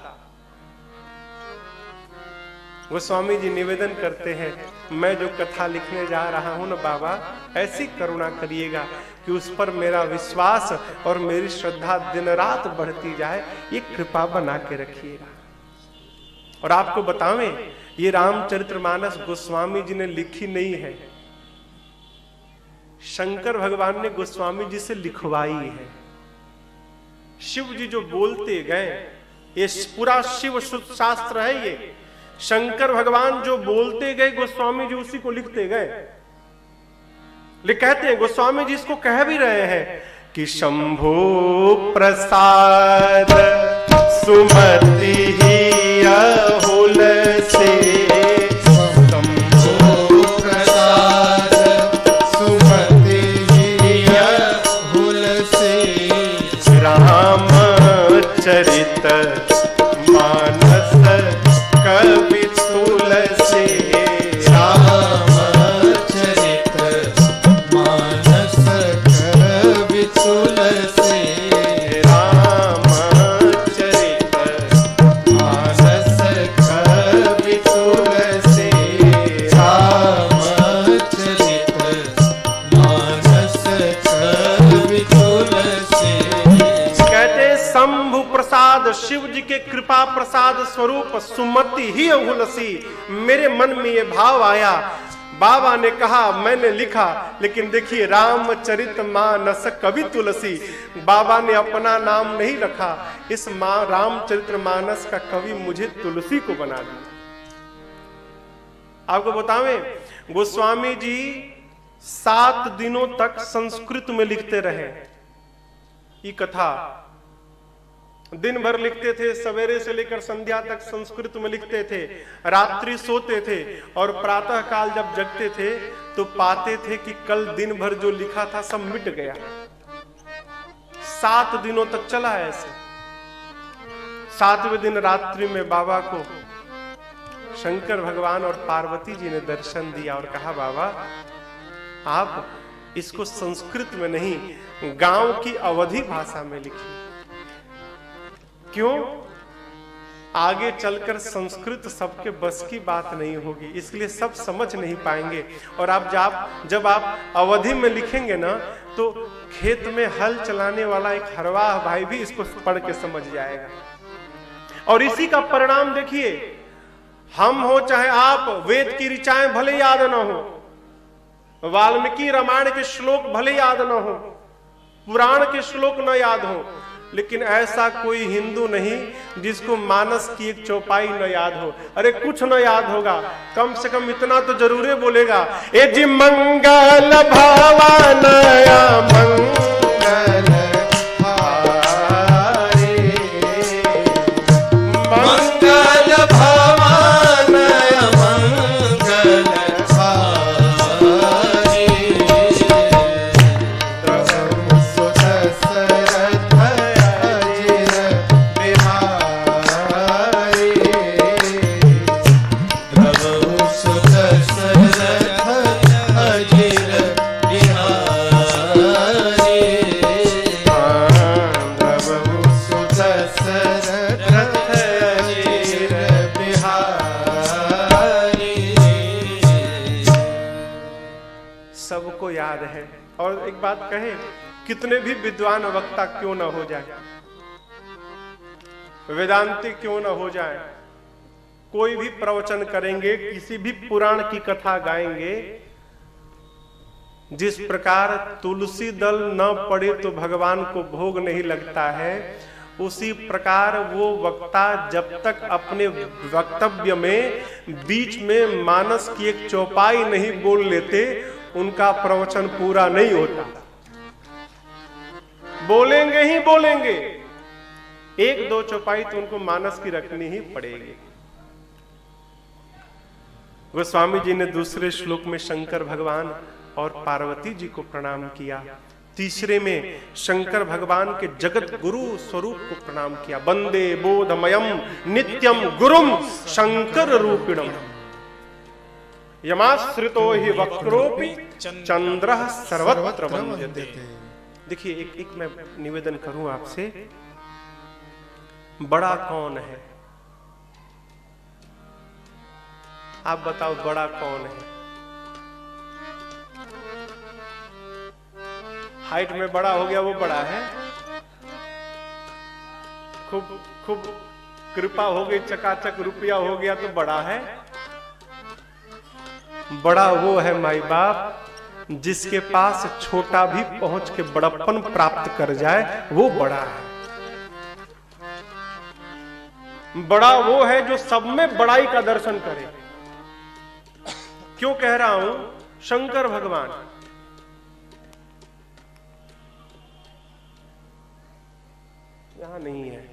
गोस्वामी जी निवेदन करते हैं, मैं जो कथा लिखने जा रहा हूं ना बाबा, ऐसी करुणा करिएगा कि उस पर मेरा विश्वास और मेरी श्रद्धा दिन रात बढ़ती जाए, ये कृपा बना के रखिएगा। और आपको बतावें, ये रामचरितमानस गोस्वामी जी ने लिखी नहीं है, शंकर भगवान ने गोस्वामी जी से लिखवाई है। शिव जी जो बोलते गए, ये पूरा शिव शास्त्र है, ये शंकर भगवान जो बोलते गए गोस्वामी जी उसी को लिखते गए। कहते हैं गोस्वामी जी इसको कह भी रहे हैं कि शंभो प्रसाद सुमति ही अहुल से,
शंभो प्रसाद सुमति ही अहुल से,
राम चरित मानस कवि तुलसी,
राम चरित मानस कवि तुलसी,
राम चरित
मानस कवि तुलसी, राम चरित मानस कवि तुलसी।
कहते शंभु प्रसाद, शिव जी के कृपा प्रसाद स्वरूप सुमति ही अहुलसी, मेरे मन में ये भाव आया। बाबा ने कहा मैंने लिखा, लेकिन देखिए रामचरित मानस कवि तुलसी, बाबा ने अपना नाम नहीं रखा, इस रामचरित मानस का कवि मुझे तुलसी को बना दिया। आपको बतावें गोस्वामी जी 7 दिनों तक संस्कृत में लिखते रहे। ये कथा दिन भर लिखते थे, सवेरे से लेकर संध्या तक संस्कृत में लिखते थे, रात्रि सोते थे और प्रातः काल जब जगते थे तो पाते थे कि कल दिन भर जो लिखा था सब मिट गया। 7 दिनों तक चला ऐसे। 7वें दिन रात्रि में बाबा को शंकर भगवान और पार्वती जी ने दर्शन दिया और कहा बाबा आप इसको संस्कृत में नहीं, गांव की अवधी भाषा में लिखिए। क्यों? आगे चलकर संस्कृत सबके बस की बात नहीं होगी, इसलिए सब समझ नहीं पाएंगे। और जब आप अवधि में लिखेंगे ना तो खेत में हल चलाने वाला एक हरवाह भाई भी इसको पढ़ के समझ जाएगा। और इसी का परिणाम देखिए, हम हो चाहे आप, वेद की ऋचाएं भले याद ना हो, वाल्मीकि रामायण के श्लोक भले याद ना हो, पुराण के श्लोक न याद हो, लेकिन ऐसा कोई हिंदू नहीं जिसको मानस की एक चौपाई न याद हो। अरे कुछ न याद होगा, कम से कम इतना तो जरूर बोलेगा, ए जी मंगल भवन मंगल हारे,
मंगल भवन मंगल हारे, प्रभु सुदशरथ अजिर बिहारी, प्रभु सुदशरथ अजिर बिहारी, प्रभु सुदशरथ अजिर बिहारी।
सबको याद है। और एक बात कहे, कितने भी विद्वान वक्ता क्यों ना हो जाए, वेदांती क्यों ना हो जाए, कोई भी प्रवचन करेंगे, किसी भी पुराण की कथा गाएंगे, जिस प्रकार तुलसी दल न पड़े तो भगवान को भोग नहीं लगता है, उसी प्रकार वो वक्ता जब तक अपने वक्तव्य में बीच में मानस की एक चौपाई नहीं बोल लेते, उनका प्रवचन पूरा नहीं होता। बोलेंगे ही बोलेंगे, 1-2 चौपाई तो उनको मानस की रखनी ही पड़ेगी। गोस्वामी जी ने दूसरे श्लोक में शंकर भगवान और पार्वती जी को प्रणाम किया, तीसरे में शंकर भगवान के जगत गुरु स्वरूप को प्रणाम किया। वंदे बोधमयम नित्यम गुरुम शंकर रूपिणम, यमाश्रितो हि वक्रोपि चंद्रः सर्वत्र वंद्यते। देखिए एक मैं निवेदन करूं आपसे, बड़ा कौन है? आप बताओ बड़ा कौन है? हाइट में बड़ा हो गया वो बड़ा है, खूब कृपा हो गई, चकाचक रुपया हो गया तो बड़ा है। बड़ा वो है माई बाप जिसके पास छोटा भी पहुंच के बड़प्पन प्राप्त कर जाए, वो बड़ा है। बड़ा वो है जो सब में बड़ाई का दर्शन करे। क्यों कह रहा हूं? शंकर भगवान यहां नहीं है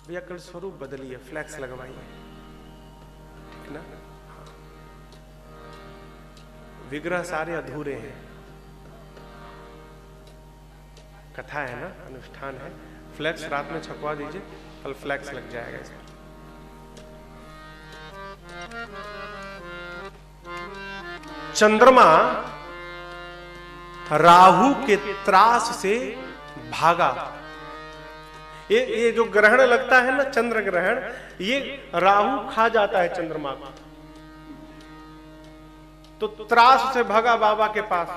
भैया, कल स्वरूप बदलिए, फ्लैक्स लगवाइए, ठीक ना? विग्रह सारे अधूरे हैं, कथा है ना, अनुष्ठान है। फ्लैक्स रात में छपवा दीजिए, कल फ्लैक्स लग जाएगा इसमें। चंद्रमा राहु के त्रास से भागा। ये जो ग्रहण लगता है ना, चंद्र ग्रहण, ये राहु खा जाता है चंद्रमा को। तो त्रास से भागा बाबा के पास,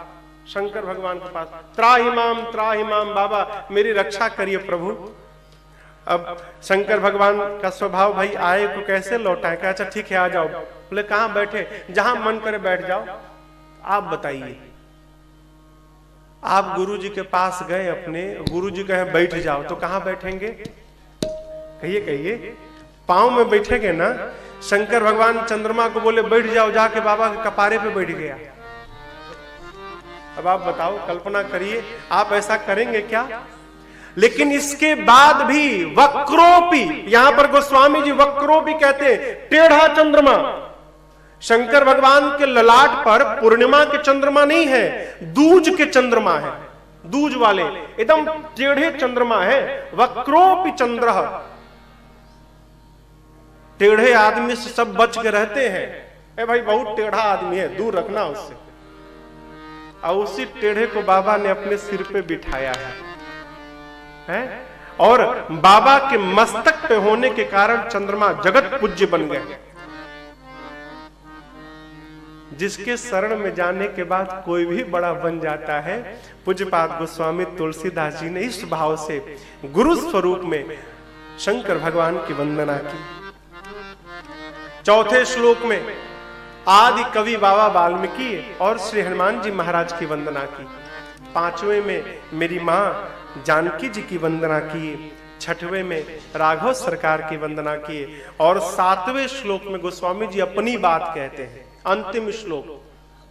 शंकर भगवान के पास। त्राहिमाम बाबा, मेरी रक्षा करिए प्रभु। अब शंकर भगवान का स्वभाव, भाई आए को कैसे लौटाए? क्या अच्छा ठीक है आ जाओ। बोले कहां बैठे? जहां मन करे बैठ जाओ, आप बताइए। आप गुरुजी के पास गए अपने, गुरुजी कहे बैठ जाओ, तो कहां बैठेंगे? कहिए पांव में बैठेंगे ना। शंकर भगवान चंद्रमा को बोले बैठ जाओ, जाके बाबा के कपारे पे बैठ गया। अब आप बताओ, कल्पना करिए, आप ऐसा करेंगे क्या? लेकिन इसके बाद भी वक्रोपी, यहां पर गोस्वामी जी वक्रोपी कहते हैं, टेढ़ा चंद्रमा। शंकर भगवान के ललाट पर पूर्णिमा के चंद्रमा नहीं है, दूज के चंद्रमा है, दूज वाले एकदम टेढ़े चंद्रमा है। वक्रोपी चंद्र, टेढ़े आदमी से सब बच के रहते हैं। ए भाई बहुत टेढ़ा आदमी है, दूर रखना उससे। और उसी टेढ़े को बाबा ने अपने सिर पे बिठाया है? और बाबा के मस्तक पे होने के कारण चंद्रमा जगत पूज्य बन गए। जिसके शरण में जाने के बाद कोई भी बड़ा बन जाता है। पूज्यपाद गोस्वामी तुलसीदास जी ने इस भाव से गुरु स्वरूप में शंकर भगवान की वंदना की। चौथे श्लोक में आदि कवि बाबा वाल्मीकि और श्री हनुमान जी महाराज की वंदना की। पांचवें में मेरी मां जानकी जी की वंदना की। छठवें में राघव सरकार की वंदना की। और सातवें श्लोक में गोस्वामी जी अपनी बात कहते हैं। अंतिम श्लोक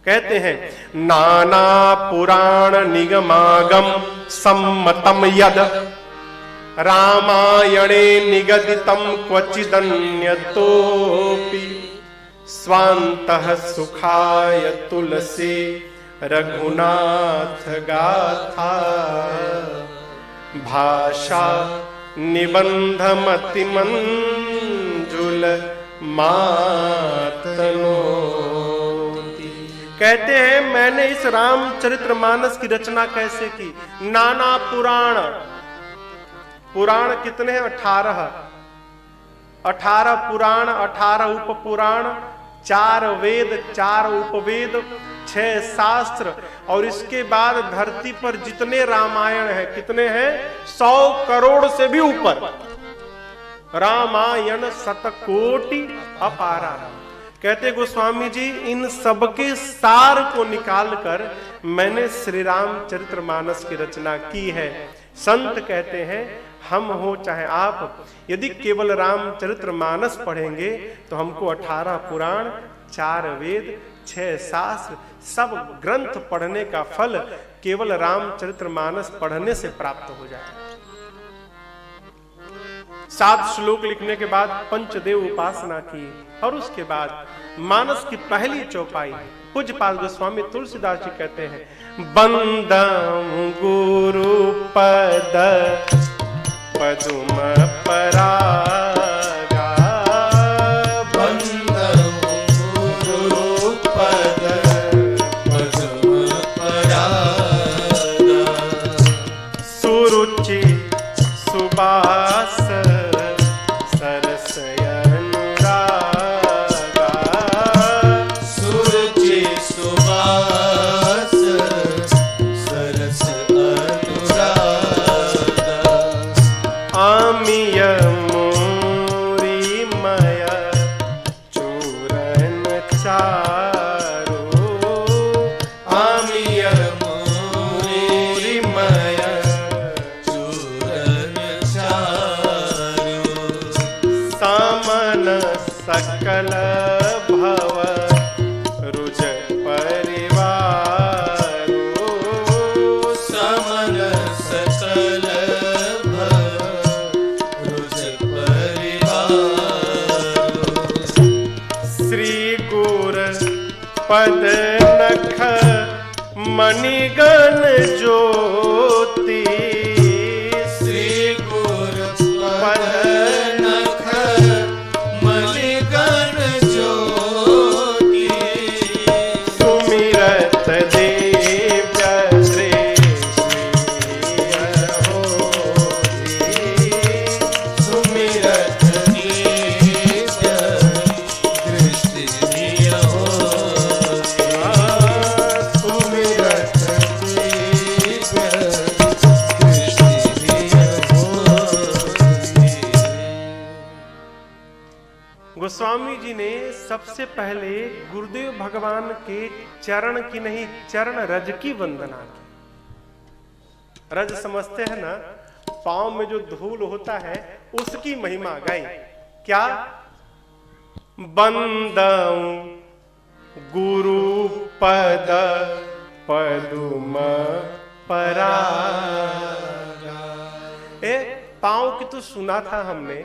कहते हैं, नाना पुराण निगमागम सम्मतम यद रामायणे निगदितम क्वचिदन्यतोपि स्वान्तः सुखाय तुलसी रघुनाथ गाथा भाषा निबंध मति मंजुल मातनो। कहते हैं मैंने इस रामचरितमानस की रचना कैसे की? नाना पुराण, पुराण कितने हैं? 18 पुराण, 18 उपपुराण, 4 वेद, 4 उपवेद, 6 शास्त्र। और इसके बाद धरती पर जितने रामायण है, कितने हैं? 100 करोड़ से भी ऊपर। रामायण शतकोटि अपारा। कहते गोस्वामी जी, इन सबके सार को निकालकर मैंने श्री रामचरितमानस की रचना की है। संत कहते हैं हम हो चाहे आप, यदि केवल रामचरितमानस पढ़ेंगे तो हमको 18 पुराण, 4 वेद, 6 शास्त्र, सब ग्रंथ पढ़ने का फल केवल रामचरितमानस पढ़ने से प्राप्त हो जाए। 7 श्लोक लिखने के बाद पंचदेव उपासना की। और उसके बाद मानस की पहली चौपाई पूज्यपाद गोस्वामी तुलसीदास जी कहते हैं, बंदम गुरु पद पदुम परागा,
बंदम गुरु पद पदुम परागा,
सुरुचि सुबास
आमिय
सकल भव रुज परिवार,
समन सकल भव रुज परिवार।
श्री गुर पद नख मणिगण ज्योति,
श्री गुर पद नख मणिगण ज्योति,
सुमिरत देव्य
सुमिरत दिव्य दृष्टि हो, सुमिरत दिव्य दृष्टि हो।
गोस्वामी जी ने सबसे पहले गुरुदेव भगवान के चरण की नहीं, चरण रज की वंदना की। रज समझते हैं ना, पांव में जो धूल होता है उसकी महिमा गाई। क्या? बंदऊ गुरु पद पदुम परागा। ए पांव की तो सुना था हमने,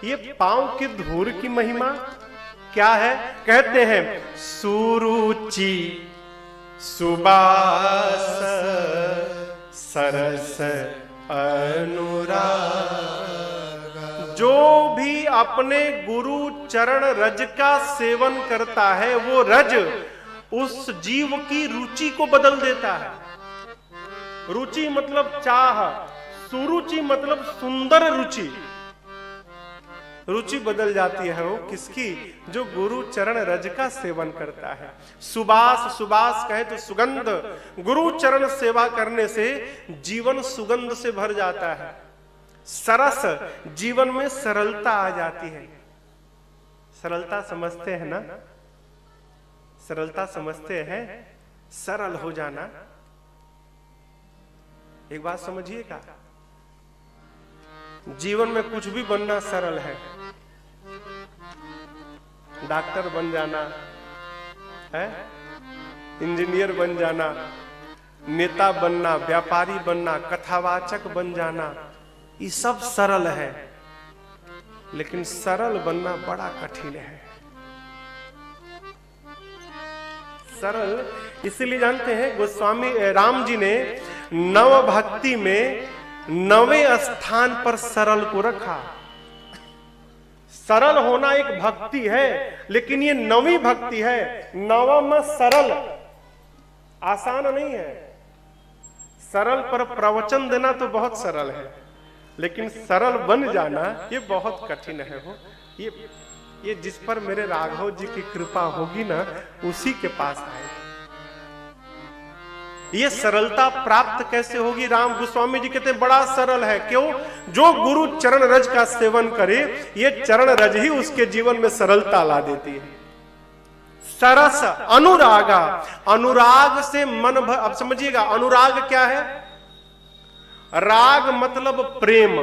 ये पांव की धूल की महिमा क्या है? कहते हैं सुरुचि सुबास सरस अनुराग। जो भी अपने गुरु चरण रज का सेवन करता है, वो रज उस जीव की रुचि को बदल देता है। रुचि मतलब चाह, सुरुचि मतलब सुंदर रुचि। रुचि बदल जाती है वो किसकी? जो गुरु चरण रज का सेवन करता है। सुबास, सुबास कहे तो सुगंध। गुरु चरण सेवा करने से जीवन सुगंध से भर जाता है। सरस, जीवन में सरलता आ जाती है। सरलता समझते हैं ना? सरलता समझते हैं, सरल हो जाना। एक बात समझिएगा, जीवन में कुछ भी बनना सरल है। डॉक्टर बन जाना है, इंजीनियर बन जाना, नेता बनना, व्यापारी बनना, कथावाचक बन जाना, ये सब सरल है। लेकिन सरल बनना बड़ा कठिन है। सरल इसीलिए जानते हैं, गोस्वामी राम जी ने नव भक्ति में 9वें स्थान पर सरल को रखा। सरल होना एक भक्ति है, लेकिन ये 9वीं भक्ति है। नवम सरल आसान नहीं है। सरल पर प्रवचन देना तो बहुत सरल है, लेकिन सरल बन जाना ये बहुत कठिन है। हो ये जिस पर मेरे राघव जी की कृपा होगी ना, उसी के पास आए। ये सरलता प्राप्त कैसे होगी? राम गोस्वामी जी कहते हैं बड़ा सरल है। क्यों? जो गुरु चरण रज का सेवन करे, ये चरण रज ही उसके जीवन में सरलता ला देती है। सरस अनुरागा, अनुराग से मन भर। अब समझिएगा अनुराग क्या है? राग मतलब प्रेम।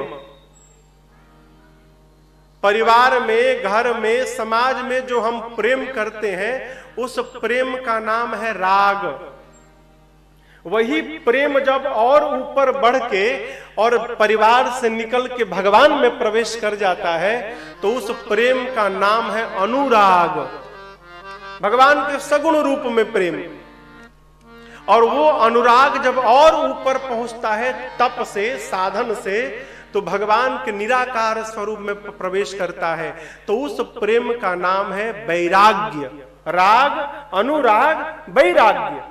परिवार में, घर में, समाज में जो हम प्रेम करते हैं, उस प्रेम का नाम है राग। वही प्रेम जब और ऊपर बढ़ के और परिवार से निकल के भगवान में प्रवेश कर जाता है, तो उस प्रेम का नाम है अनुराग। भगवान के सगुण रूप में प्रेम। और वो अनुराग जब और ऊपर पहुंचता है तप से, साधन से, तो भगवान के निराकार स्वरूप में प्रवेश करता है। तो उस प्रेम का नाम है वैराग्य। राग, अनुराग, वैराग्य।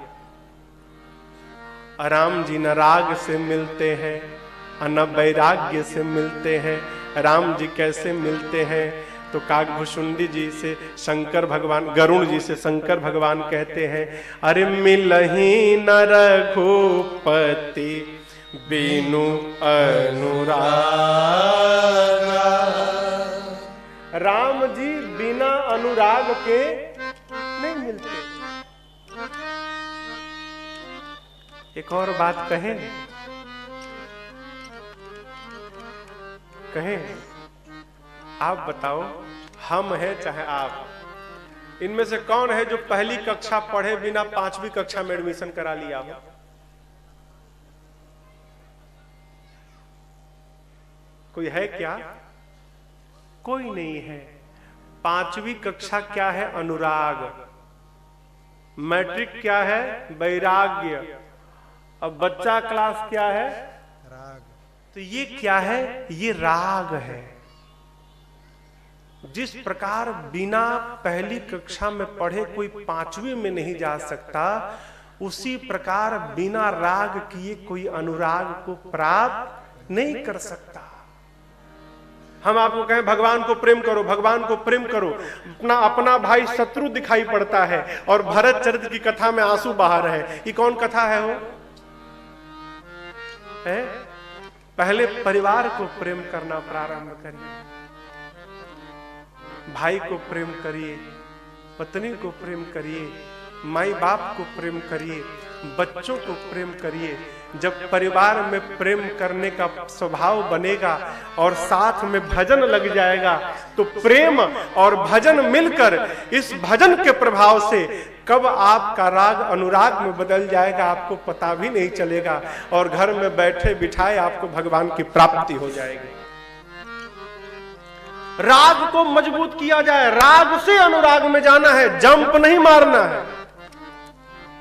राम जी न राग से मिलते हैं न वैराग्य से मिलते हैं। राम जी कैसे मिलते हैं? तो काकभुशुंडी जी से शंकर भगवान, गरुण जी से शंकर भगवान कहते हैं, अरे मिलही न रघुपति बिनु अनुराग। राम जी बिना अनुराग के नहीं मिलते। एक और बात कहें, आप बताओ, हम हैं चाहे आप, इनमें से कौन है जो पहली कक्षा पढ़े बिना 5वीं कक्षा में एडमिशन करा लिया हो? कोई है क्या? कोई नहीं है। 5वीं कक्षा क्या है? अनुराग। मैट्रिक क्या है? वैराग्य। अब बच्चा क्लास क्या है?
राग।
तो ये क्या है? ये राग है। जिस प्रकार बिना पहली कक्षा में पढ़े कोई 5वीं में नहीं जा सकता, उसी प्रकार बिना राग किए कोई अनुराग को प्राप्त नहीं कर सकता। हम आपको कहें भगवान को प्रेम करो, भगवान को प्रेम करो, अपना भाई शत्रु दिखाई पड़ता है और भरत चरित्र की कथा में आंसू बहा रहे। ये कौन कथा है? वो है? पहले परिवार को प्रेम करना प्रारंभ करिए, भाई को प्रेम करिए, पत्नी को प्रेम करिए, माई बाप को प्रेम करिए, बच्चों को प्रेम करिए। जब परिवार में प्रेम करने का स्वभाव बनेगा और साथ में भजन लग जाएगा, तो प्रेम और भजन मिलकर इस भजन के प्रभाव से कब आपका राग अनुराग में बदल जाएगा आपको पता भी नहीं चलेगा, और घर में बैठे बिठाए आपको भगवान की प्राप्ति हो जाएगी। राग को मजबूत किया जाए, राग से अनुराग में जाना है, जंप नहीं मारना है।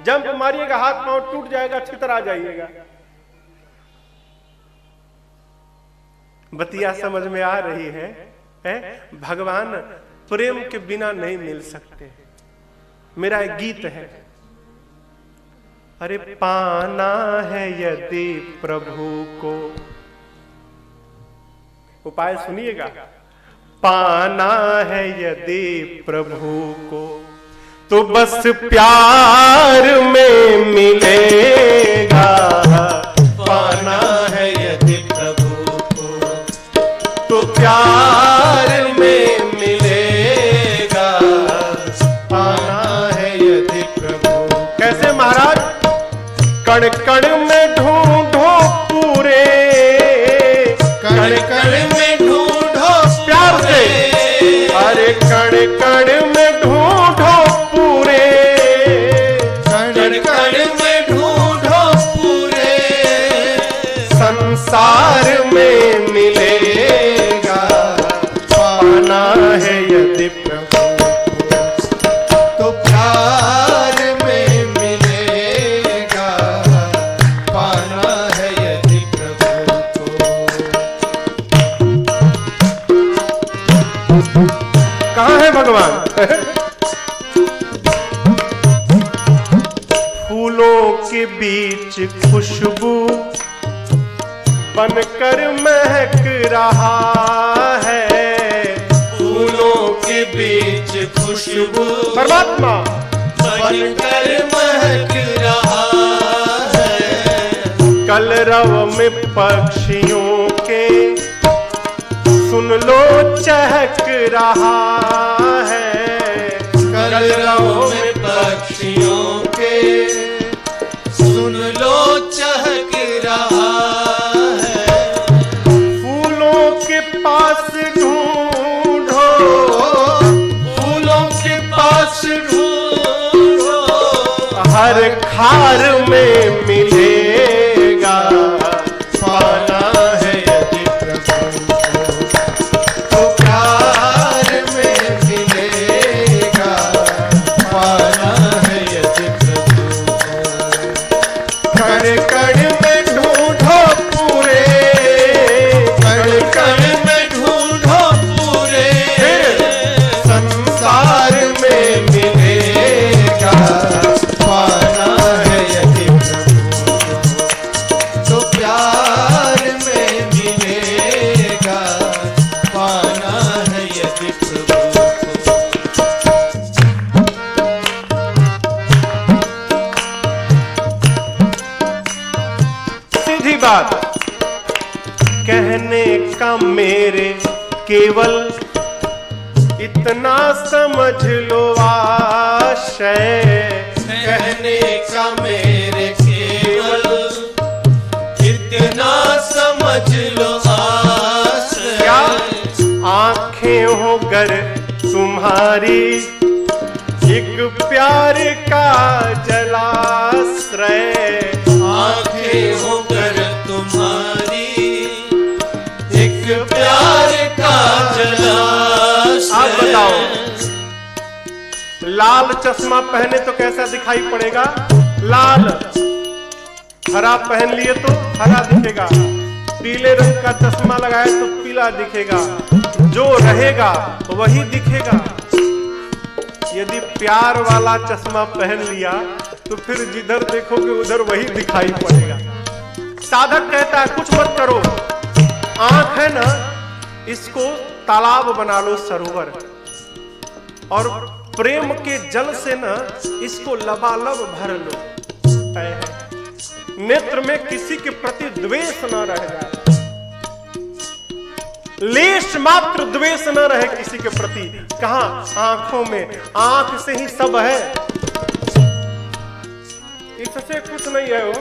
जंप मारिएगा हाथ पांव टूट जाएगा, छितर आ जाइएगा। बतिया समझ में आ रही है? भगवान प्रेम के बिना नहीं मिल सकते। मेरा एक गीत है, अरे पाना है यदि प्रभु को, उपाय सुनिएगा, पाना है यदि प्रभु को तो बस प्यार में मिलेगा।
पाना है यदि प्रभु को
तो प्यार में मिलेगा।
पाना है यदि प्रभु।
कैसे महाराज? कण कण में ढूंढो पूरे,
कण कण में ढूंढो
प्यार से, अरे कण कण में ढूंढो पूरे,
कण कण में ढूंढो पूरे,
संसार में मिलेगा। पाना है यदि प्रभु
तो प्यार में मिलेगा। पाना है यदि प्रभु को।
कहां है भगवान? फूलों के बीच खुशबू बनकर महक रहा है।
फूलों के बीच खुशबू
परमात्मा
बनकर महक रहा है।
कलरव में पक्षियों के सुन लो चहक रहा है।
कलरव में पक्षियों के सुन लो चहक रहा है।
फूलों के पास ढूंढो,
फूलों के पास ढूंढो,
हर खार में मिलेगा। पाना है यदि प्रभु
तो प्यार में मिलेगा। पाना है यदि प्रभु
कण कण में ढूंढो पूरे,
कण कण में ढूंढो पूरे,
संसार में मिलेगा।
पाना है यदि प्रभु तो प्यार में मिलेगा। पाना है यदि प्रभु
सीधी बात कहने का मेरे केवल इतना समझ लो आशय।
कहने का मेरे केवल इतना समझ लो आशय।
क्या? आंख आंखें हो गर तुम्हारी एक प्यार का जलाश्रय,
आंखें होकर तुम्हारी एक प्यार का जलाशय।
आप बताओ, लाल चश्मा पहने तो कैसा दिखाई पड़ेगा? लाल। हरा पहन लिए तो हरा दिखेगा, पीले रंग का चश्मा लगाए तो पीला दिखेगा, जो रहेगा वही दिखेगा। यदि प्यार वाला चश्मा पहन लिया तो फिर जिधर देखोगे उधर वही दिखाई पड़ेगा। साधक कहता है कुछ मत करो, आंख है ना, इसको तालाब बना लो, सरोवर, और प्रेम के जल से ना इसको लबालब भर लो। नेत्र में किसी के प्रति द्वेष न रह जाए, लेश मात्र द्वेष न रहे किसी के प्रति। कहां? आंखों में। आंख से ही सब है, इससे कुछ नहीं है। वो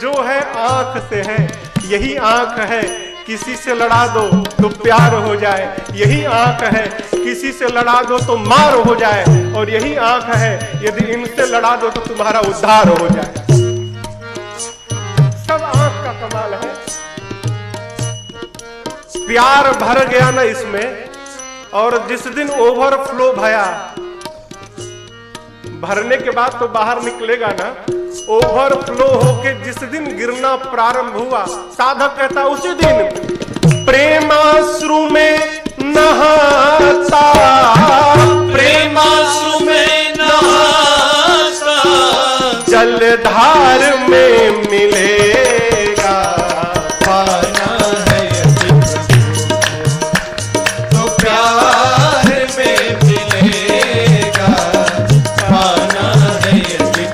जो है आंख से है, यही आंख है। किसी से लड़ा दो तो प्यार हो जाए, यही आंख है। किसी से लड़ा दो तो मार हो जाए, और यही आंख है। यदि इनसे लड़ा दो तो तुम्हारा उद्धार हो जाए। सब आंख का कमाल है। प्यार भर गया ना इसमें, और जिस दिन ओवरफ्लो भया, भरने के बाद तो बाहर निकलेगा ना, ओवरफ्लो होके जिस दिन गिरना प्रारंभ हुआ, साधक कहता उसी दिन प्रेमाश्रु में नहाता,
प्रेमाश्रु में नहाता,
जलधार में मिलेगा
पाना है यदि तो प्यार में मिलेगा, पाना है यदि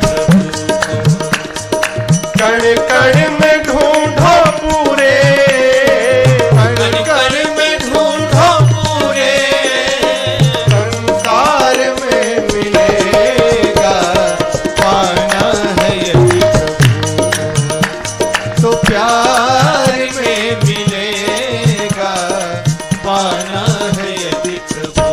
कण कण में ढूंढो पूरे,
कण कण में ढूंढो पूरे,
संसार में
मिलेगा, पाना है यदि तो प्यार में मिलेगा, पाना है यदि प्रभु।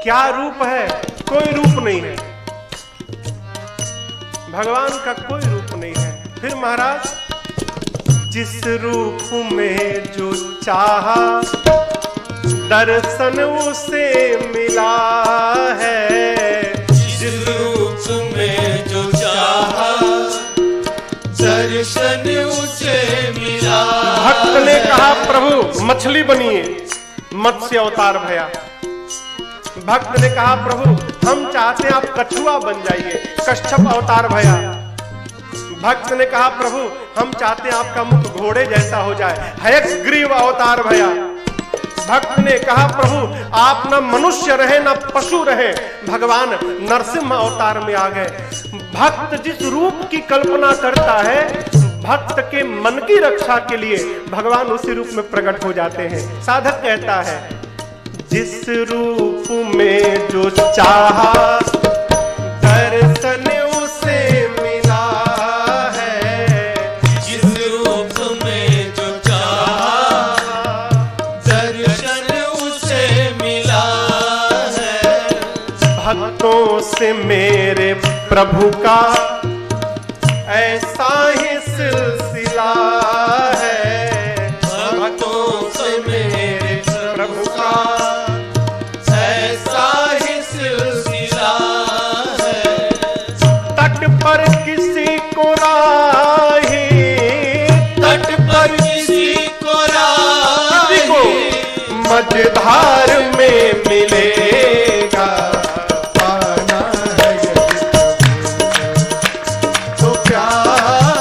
क्या रूप है? कोई रूप नहीं है, भगवान का कोई रूप नहीं है। फिर महाराज, जिस रूप में जो चाहा दर्शन उसे मिला है,
जिस रूप में जो चाहा दर्शन उसे मिला।
भक्त ने कहा प्रभु मछली बनिए, मत्स्य अवतार भया। भक्त ने कहा प्रभु हम चाहते हैं आप कछुआ बन जाइए, कच्छप अवतार भया। भक्त ने कहा प्रभु हम चाहते हैं आपका मुख घोड़े जैसा हो जाए, हयग्रीव अवतार भया। भक्त ने कहा प्रभु आप न मनुष्य रहे न पशु रहे, भगवान नरसिंह अवतार में आ गए। भक्त जिस रूप की कल्पना करता है, भक्त के मन की रक्षा के लिए भगवान उसी रूप में प्रकट हो जाते हैं। साधक कहता है जिस रूप में जो चाहा दर्शन उसे मिला है,
जिस रूप में जो चाहा दर्शन उसे मिला है।
भक्तों से मेरे प्रभु का ऐसा ही सिलसिला है,
भक्तों से मेरे
प्रभु का
ऐसा ही सिलसिला है।
तट पर किसी को राही,
तट पर किसी को राही,
मझधार में मिलेगा,
पाना है यदि तो प्यार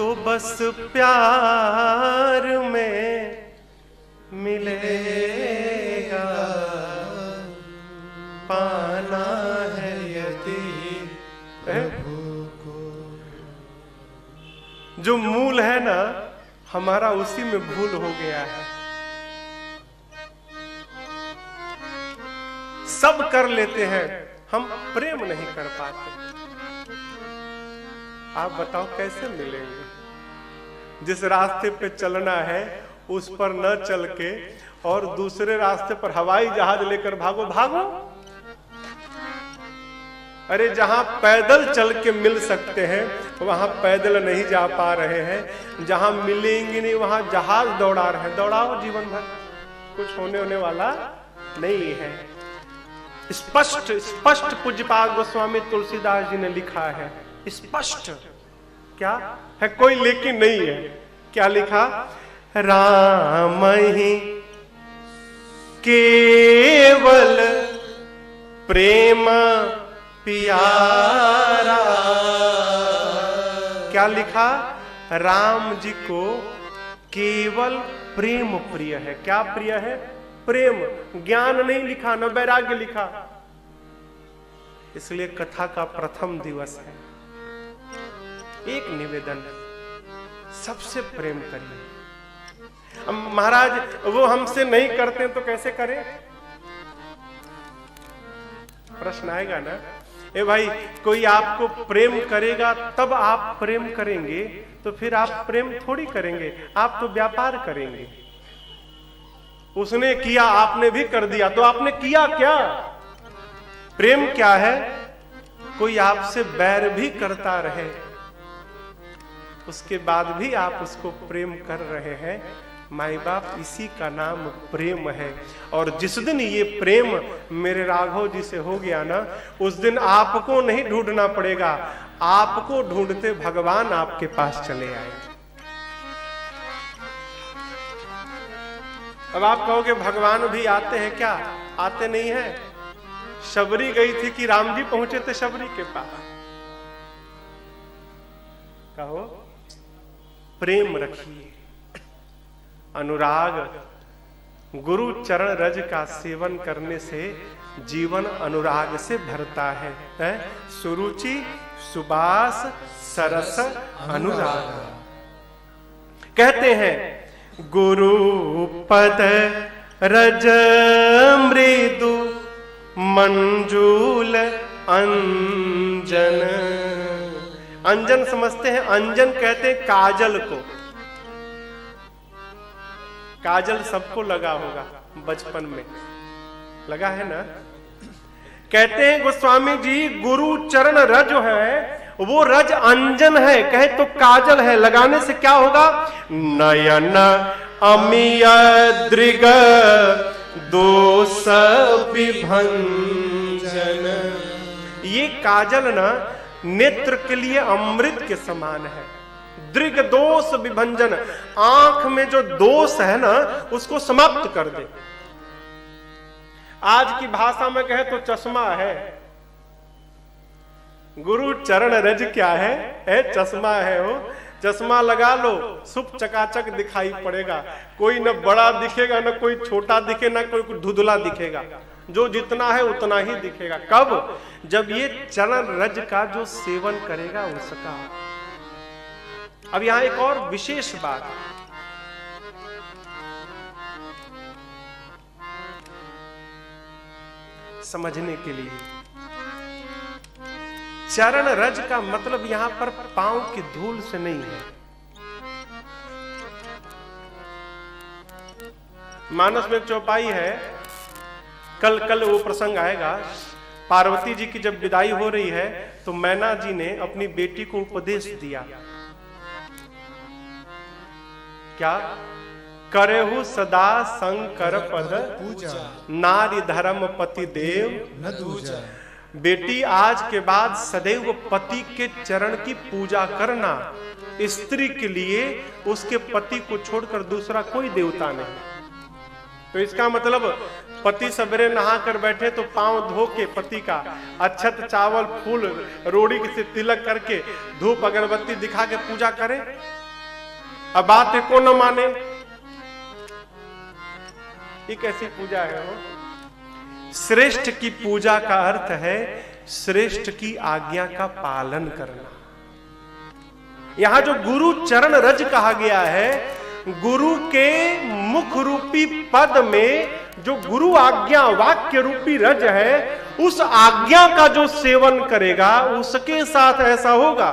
तो बस प्यार में मिलेगा, पाना है यदि जो मूल है ना हमारा, उसी में भूल हो गया है। सब कर लेते हैं, हम प्रेम नहीं कर पाते। आप बताओ कैसे मिलेंगे? जिस रास्ते पे चलना है उस पर न चल के और दूसरे रास्ते पर हवाई जहाज लेकर भागो भागो। अरे जहां पैदल चल के मिल सकते हैं वहां पैदल नहीं जा पा रहे हैं, जहां मिलेंगे नहीं वहां जहाज दौड़ा रहे हैं। दौड़ाओ जीवन भर, कुछ होने वाला नहीं है। स्पष्ट स्पष्ट पूज्यपाद गोस्वामी तुलसीदास जी ने लिखा है, स्पष्ट। क्या है? कोई लेकिन नहीं है। क्या लिखा? राम ही केवल प्रेम प्यारा। क्या लिखा? राम जी को केवल प्रेम प्रिय है। क्या प्रिय है? प्रेम। ज्ञान नहीं लिखा, न वैराग्य लिखा। इसलिए कथा का प्रथम दिवस है। एक निवेदन, सबसे प्रेम करिए। महाराज वो हमसे नहीं करते तो कैसे करें? प्रश्न आएगा ना। ए भाई, कोई आपको प्रेम करेगा तब आप प्रेम करेंगे, तो फिर आप प्रेम थोड़ी करेंगे, आप तो व्यापार करेंगे। उसने किया, आपने भी कर दिया, तो आपने किया क्या? प्रेम क्या है? कोई आपसे बैर भी करता रहे, उसके बाद भी आप उसको प्रेम कर रहे हैं। माई बाप, इसी का नाम प्रेम है। और जिस दिन ये प्रेम मेरे राघव जी से हो गया ना, उस दिन आपको नहीं ढूंढना पड़ेगा, आपको ढूंढते भगवान आपके पास चले आएंगे। अब आप कहोगे भगवान भी आते हैं क्या? आते नहीं है। शबरी गई थी कि राम जी पहुंचे थे शबरी के पास? कहो, प्रेम रखिए, अनुराग। गुरु चरण रज का सेवन करने से जीवन अनुराग से भरता है। सुरुचि सुबास सरस अनुराग। कहते हैं गुरु पद रज मृदु मंजूल अंजन। अंजन समझते हैं? अंजन कहते हैं काजल को। काजल सबको लगा होगा, बचपन में लगा है ना। कहते हैं गोस्वामी जी, गुरु चरण रज है, वो रज अंजन है, कहे तो काजल है। लगाने से क्या होगा? नयन अमिय दृग दोष विभंजन। ये काजल ना नेत्र के लिए अमृत के समान है। दृग दोष विभंजन, आंख में जो दोष है ना उसको समाप्त कर दे। आज की भाषा में कहे तो चश्मा है। गुरु चरण रज क्या है? चश्मा है। वो चश्मा लगा लो, सुप चकाचक दिखाई पड़ेगा। कोई न बड़ा दिखेगा, न कोई छोटा दिखे, न कोई धुंधला दिखेगा। जो जितना है उतना ही दिखेगा। कब? जब ये चरण रज का जो सेवन करेगा उसका। अब यहां एक और विशेष बात, समझने के लिए। चरण रज का मतलब यहां पर पांव की धूल से नहीं है। मानस में एक चौपाई है, कल वो प्रसंग आएगा। पार्वती जी की जब विदाई हो रही है तो मैना जी ने अपनी बेटी को उपदेश दिया। क्या? करेहु सदा शंकर पद पूजा, नारी धर्म पति देव न दूजा। बेटी, आज के बाद सदैव पति के चरण की पूजा करना। स्त्री के लिए उसके पति को छोड़कर दूसरा कोई देवता नहीं। तो इसका मतलब पति सवेरे नहा कर बैठे तो पांव धो के पति का अक्षत चावल फूल रोड़ी से तिलक करके धूप अगरबत्ती दिखा के पूजा करे। अब बात है को न माने, ये कैसी पूजा है वो? श्रेष्ठ की पूजा का अर्थ है श्रेष्ठ की आज्ञा का पालन करना। यहां जो गुरु चरण रज कहा गया है, गुरु के मुख रूपी पद में जो गुरु आज्ञा वाक्य रूपी रज है, उस आज्ञा का जो सेवन करेगा उसके साथ ऐसा होगा।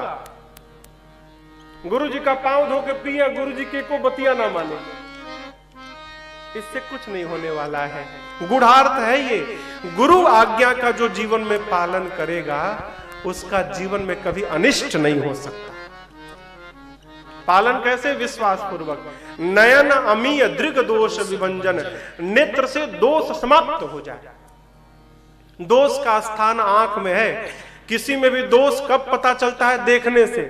गुरु जी का पांव धो के पिया, गुरु जी के को बतिया ना माने, इससे कुछ नहीं होने वाला है। गूढ़ार्थ है ये, गुरु आज्ञा का जो जीवन में पालन करेगा उसका जीवन में कभी अनिष्ट नहीं हो सकता। पालन कैसे? विश्वास पूर्वक। नयन अमीय दृग दोष विभंजन, नेत्र से दोष समाप्त हो जाए। दोष का स्थान आंख में है। किसी में भी दोष कब पता चलता है? देखने से।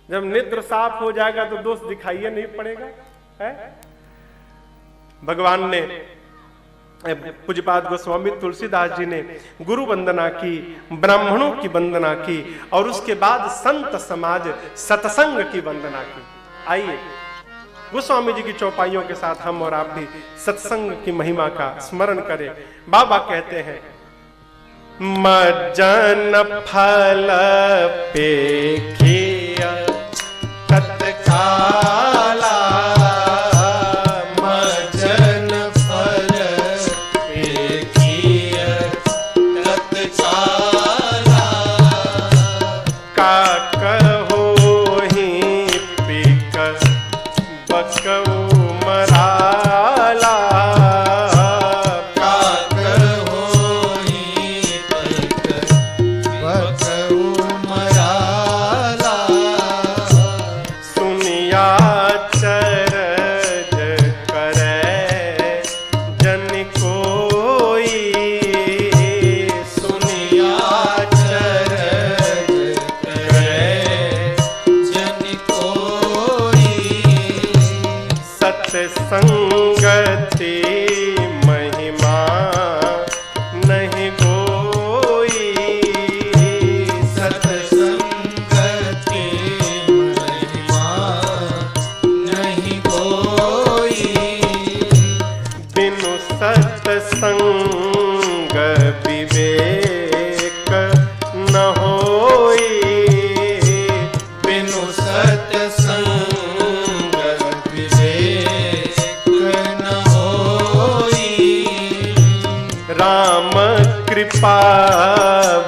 जब नेत्र साफ हो जाएगा तो दोष दिखाइए नहीं पड़ेगा है? भगवान ने, पूज्यपाद गोस्वामी तुलसीदास जी ने गुरु वंदना की, ब्राह्मणों की वंदना की और उसके बाद संत समाज सत्संग की वंदना की। आइए गोस्वामी जी की चौपाइयों के साथ हम और आप भी सत्संग की महिमा का स्मरण करें। बाबा कहते हैं, मज्जन फल पेखिया तत्काला, संगति महिमा नहीं कोई,
सत्संगति महिमा नहीं कोई,
बिनु सत्संग विवेक न होई,
बिनु सत्संग
राम कृपा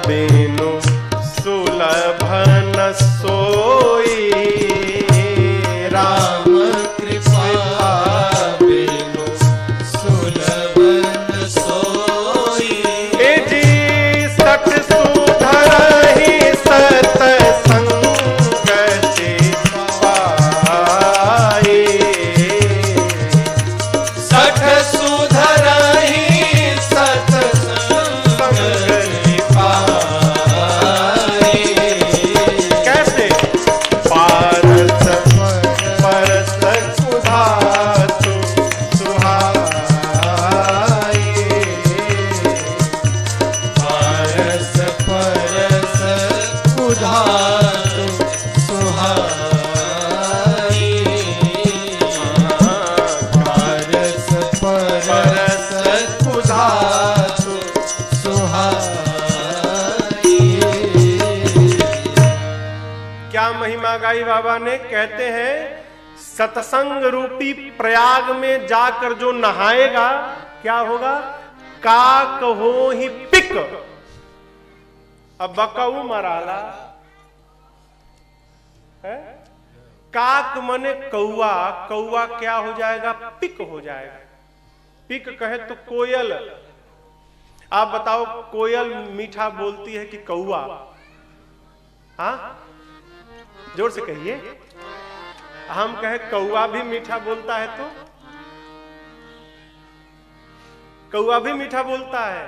बिनु सुलभ न सोई,
राम कृपा बिनु सुलभ न सोई,
ए जी सत सुधरहि सत्संग से पाए,
सठ सुधरहि
कैसे? पारस परस सुधातु सुहाई,
पारस परस सुधातु सुहाई, पारस परस सुधातु सुहाई।
क्या महिमा गाई बाबा ने? कहते हैं सत्संग रूपी प्रयाग में जाकर जो नहाएगा क्या होगा? काक हो ही पिक। अब बकाऊ मराला है? काक मने कौआ, कौआ क्या हो जाएगा? पिक हो जाएगा। पिक कहे तो कोयल। आप बताओ कोयल मीठा बोलती है कि कौआ? हाँ, जोर से कहिए। हम कहे कौआ भी मीठा बोलता है तो? कौआ भी मीठा बोलता है।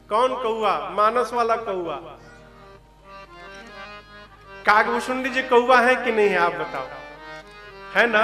कौन कौआ? मानस वाला कौआ। कागभूषुंडी जी कौआ है कि नहीं है? आप बताओ, है ना?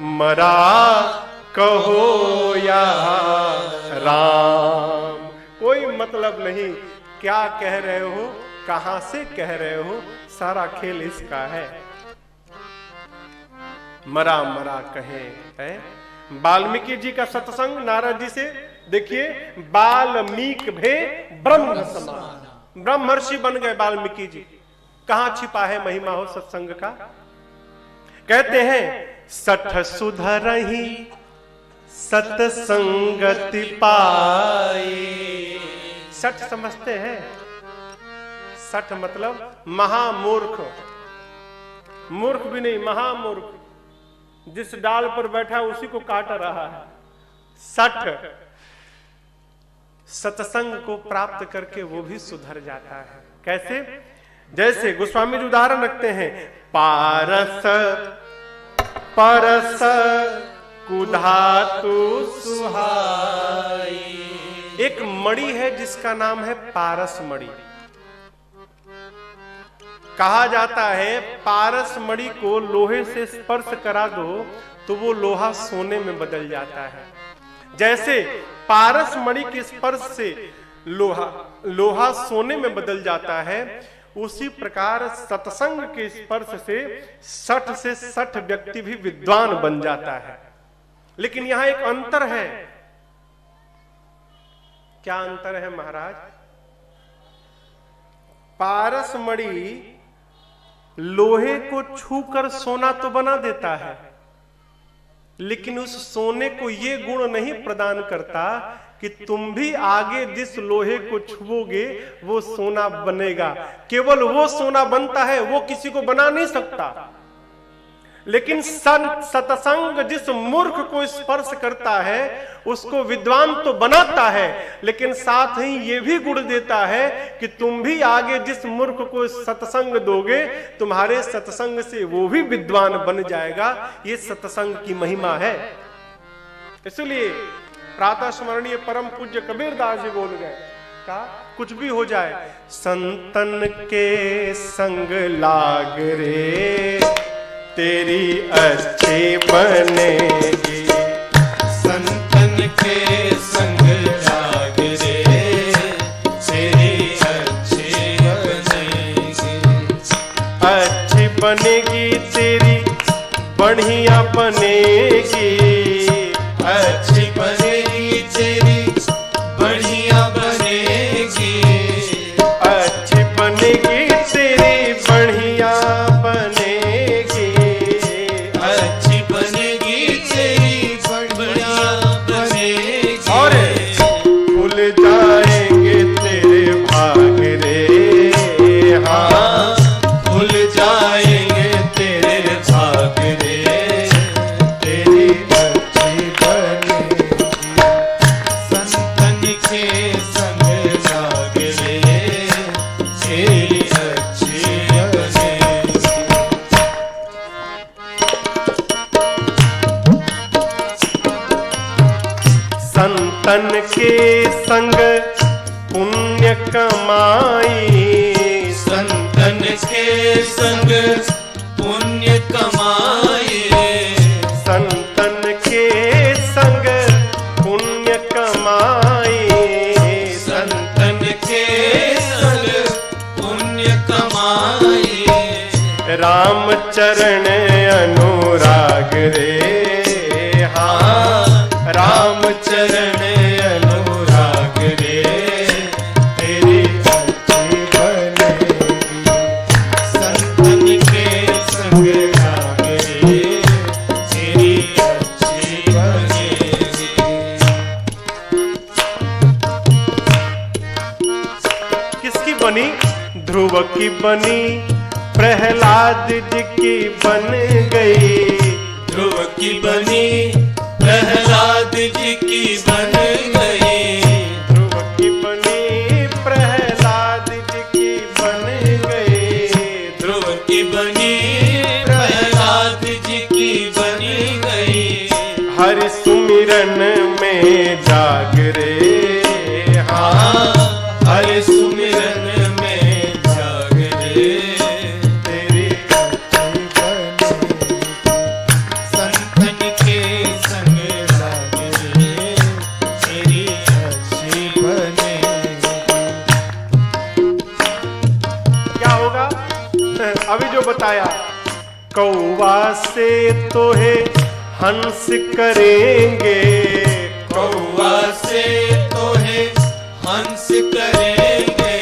मरा कहो या राम। कोई मतलब नहीं क्या कह रहे हो, कहां से कह रहे हो, सारा खेल इसका है। मरा मरा कहे है। वाल्मीकि जी का सत्संग नारद जी से देखिए, वाल्मीकि भे ब्रह्म समान, ब्रह्मर्षि बन गए वाल्मीकि जी। कहां छिपा है महिमा हो सत्संग का। कहते हैं सठ सुधरहि सत्संगति पाए। सठ समझते हैं? सठ मतलब महामूर्ख, मूर्ख भी नहीं, महामूर्ख। जिस डाल पर बैठा उसी को काट रहा है। सठ सत्संग को प्राप्त करके वो भी सुधर जाता है। कैसे? जैसे गोस्वामी जी उदाहरण रखते हैं, पारस परस कुधातु सुहाई। एक मणि है जिसका नाम है पारस मणि। कहा जाता है पारस मणि को लोहे से स्पर्श करा दो तो वो लोहा सोने में बदल जाता है। जैसे पारस मणि के स्पर्श से लोहा सोने में बदल जाता है, उसी प्रकार सत्संग के स्पर्श से 60 व्यक्ति भी विद्वान बन जाता है। लेकिन यहां एक अंतर है। क्या अंतर है महाराज? पारस मणि लोहे को छूकर सोना तो बना देता है, लेकिन उस सोने को यह गुण नहीं प्रदान करता कि तुम भी आगे जिस लोहे को छुओगे वो सोना बनेगा। केवल वो सोना बनता है, वो किसी को बना नहीं सकता। लेकिन सत्संग जिस मूर्ख को स्पर्श करता है उसको विद्वान तो बनाता है, लेकिन साथ ही ये भी गुण देता है कि तुम भी आगे जिस मूर्ख को सत्संग दोगे, तुम्हारे सत्संग से वो भी विद्वान बन जाएगा। ये सत्संग की महिमा है। इसलिए प्रातः स्मरणीय परम पूज्य कबीरदास जी बोल गए, का कुछ भी हो जाए, संतन के संग लाग रे तेरी अच्छी बनेगी।
संतन के संग लाग रे तेरी अच्छी बनेगी।
अच्छी बनेगी तेरी बढ़िया बनेगी।
अच्छी बनेगी तेरी बढ़िया बनेगी।
अच्छी बनेगी तेरी बढ़िया बनेगी।
अच्छी बनेगी तेरी बढ़िया बनेगी।
और खुल जाएंगे तेरे भाग रे। हाँ,
खुल जाएंगे तेरे भाग रे तेरी अच्छी बनेगी। संतन के संग लाग रे तेरी अच्छी बनेगी।
संतन के संग पुण्य कमाई।
संतन के संग पुण्य कमाए।
संतन के संग पुण्य कमाई।
संतन के संग पुण्य कमाए।
राम चरण अनुराग रे। हाँ, राम
चरण अनुराग रे तेरी अच्छी बनेगी। संतन के संग लाग रे तेरी अच्छी बनेगी।
किसकी बनी? ध्रुव की बनी, प्रहलाद जी की बन गई।
ध्रुव की बनी, प्रहलाद जी की बन गई।
ध्रुव की बनी, प्रहलाद जी की बन गई।
ध्रुव की बनी, प्रहलाद जी की बनी गई।
हरि सुमिरन में जाग रे। हाँ,
हरि सुमिरन में जाग रे तेरी अच्छी बनेगी। संतन
अभी जो बताया, कौवा से तो है हंस करेंगे,
कौवा से तो है हंस करेंगे,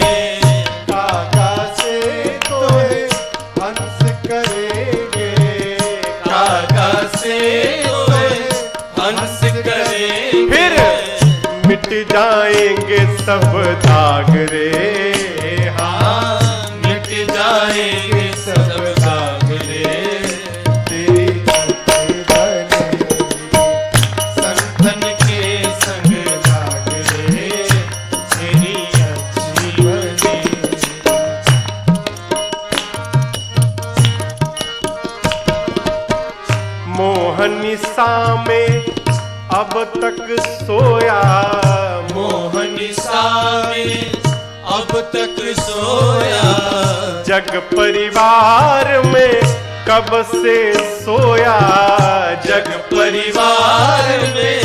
काका से तो है हंस करेंगे,
काका से तो है हंस करेंगे,
फिर मिट जाएंगे सब दाग रे,
हाँ मिट जाएंगे सब दाग रे,
तेरी
संतन के संग लाग रे, तेरी अच्छी बनी।
मोहनिसा में अब तक सोया,
मोहनिसा में अब तक सोया,
जग परिवार में कब से सोया,
जग परिवार में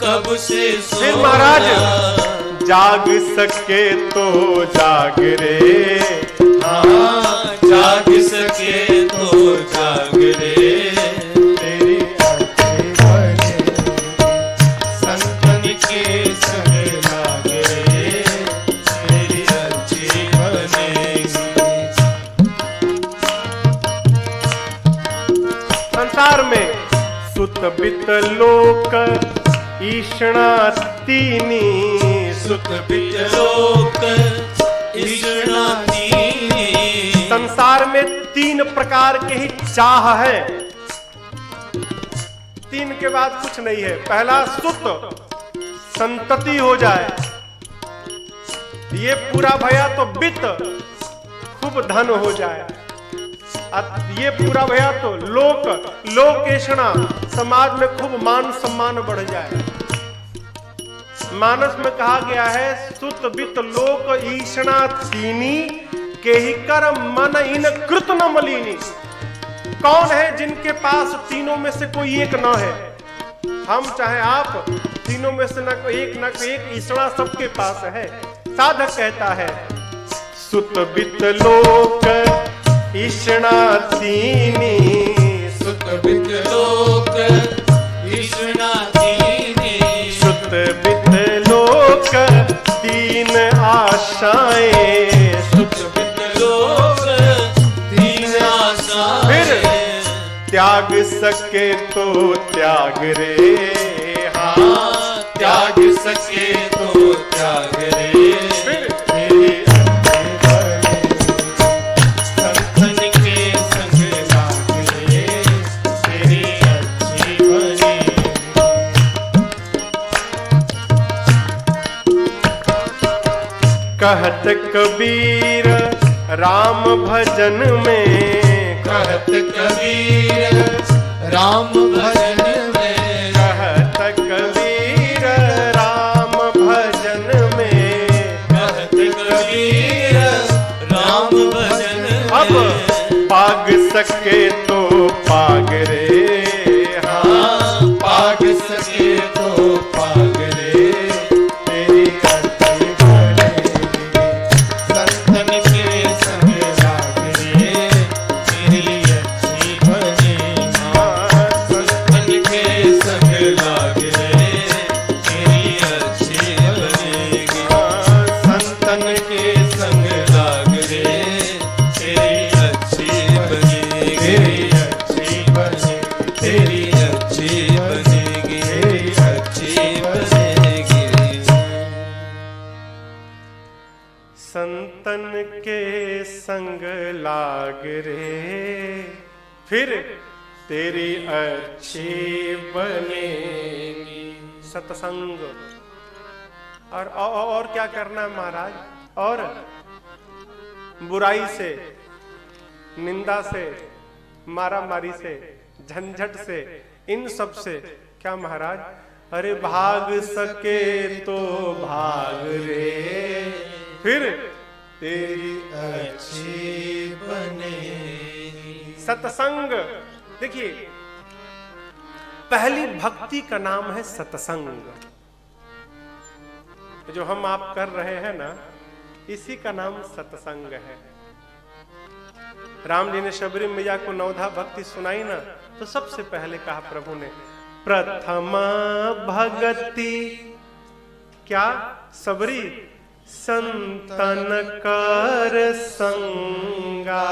कब से सोया,
फिर महाराज जाग सके तो जाग रे,
हाँ जाग सके तो जाग रे,
तेरी
संतन के संग लाग रे, तेरी अच्छी बनेगी।
संसार में सुत बित लोक ईषणा तीनी,
सुख पितलोक ईषणा दीनी,
संसार में तीन प्रकार के ही चाह है, तीन के बाद कुछ नहीं है। पहला सुत, संतति हो जाए, ये पूरा भया तो वित्त, खूब धन हो जाए, ये पूरा भया तो लोक, लोकेशना, समाज में खूब मान सम्मान बढ़ जाए। मानस में कहा गया है सुत वित्त लोक ईषणा तीनी, के ही कर मन इन कृत न मलिनी। कौन है जिनके पास तीनों में से कोई एक न है? हम चाहे आप, तीनों में से न कोई एक ईषणा सबके पास है। साधक कहता है सुत वित्त लोक ईषणा तीनी,
सुख पितलोक ईषणा दीनी,
सुत वित्त लोक तीन आशाएं,
सुख पितलोक तीन आशाएं,
फिर त्याग सके तो त्याग रे,
हाँ त्याग सके तो त्याग रे,
फिर
तेरी संतन के संग लाग रे, तेरी अच्छी बनी।
कहत कबीर राम भजन में,
कहत कबीर राम भजन में,
कहत कबीर राम भजन में,
कहत कबीर राम भजन
अब
में,
पाग सके तो पाग रे,
हाँ पाग सके तो पाग रे,
तेरी अच्छी बनेगी।
संतन के संग लाग रे, तेरी अच्छी बनेगी। संतन के संग लाग रे, तेरी अच्छी बनेगी। संतन के संग लाग रे, तेरी अच्छी बनेगी, तेरी अच्छी बनेगी, तेरी अच्छी बनेगी, तेरी अच्छी बनेगी।
संतन के संग लाग रे, फिर तेरी अच्छी बनेगी। सत्संग और क्या करना है महाराज? और बुराई से, निंदा से, मारामारी से, झंझट से, इन सब से क्या महाराज? अरे भाग सके तो भाग रे, फिर तेरी
अच्छी बनेगी।
सत्संग। देखिए, पहली भक्ति का नाम है सत्संग। जो हम आप कर रहे हैं ना, इसी का नाम सत्संग है। राम जी ने शबरी मैया को नवधा भक्ति सुनाई ना, तो सबसे पहले कहा प्रभु ने, प्रथमा भगति क्या सबरी संतन कर संगा।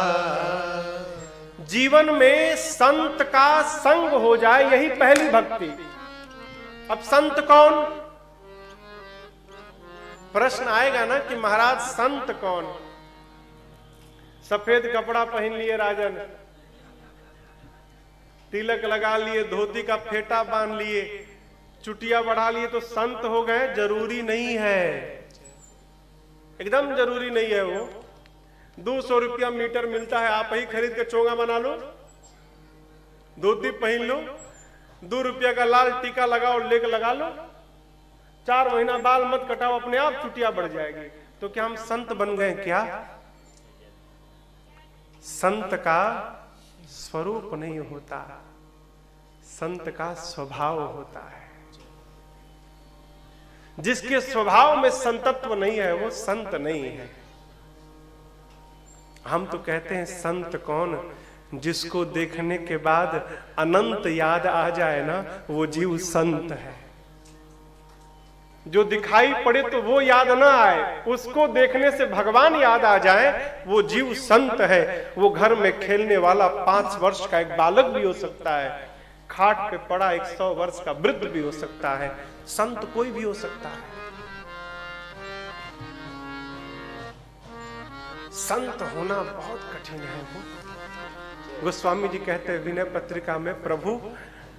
जीवन में संत का संग हो जाए, यही पहली भक्ति। अब संत कौन? प्रश्न आएगा ना कि महाराज संत कौन? सफेद कपड़ा पहन लिए राजन, तिलक लगा लिए, धोती का फेटा बांध लिए, चुटिया बढ़ा लिए तो संत हो गए? जरूरी नहीं है, एकदम जरूरी नहीं है। वो 200 रुपया मीटर मिलता है, आप ही खरीद के चोंगा बना लो, धोती पहन लो, 2 रुपया का लाल टीका लगाओ, लेक लगा लो, 4 महीना बाल मत कटाओ, अपने आप चुटिया बढ़ जाएगी। तो क्या हम संत बन गए क्या? संत का स्वरूप नहीं होता, संत का स्वभाव होता है। जिसके स्वभाव में संतत्व नहीं है वो संत नहीं है। हम तो कहते हैं संत कौन? जिसको देखने के बाद अनंत याद आ जाए ना, वो जीव संत है। जो दिखाई पड़े तो वो याद ना आए, उसको देखने से भगवान याद आ जाए, वो जीव संत है। वो घर में खेलने वाला 5 वर्ष का एक बालक भी हो सकता है, खाट पे पड़ा 100 वर्ष का वृद्ध भी हो सकता है, संत कोई भी हो सकता है। संत होना बहुत कठिन है। गोस्वामी जी कहते हैं विनय पत्रिका में, प्रभु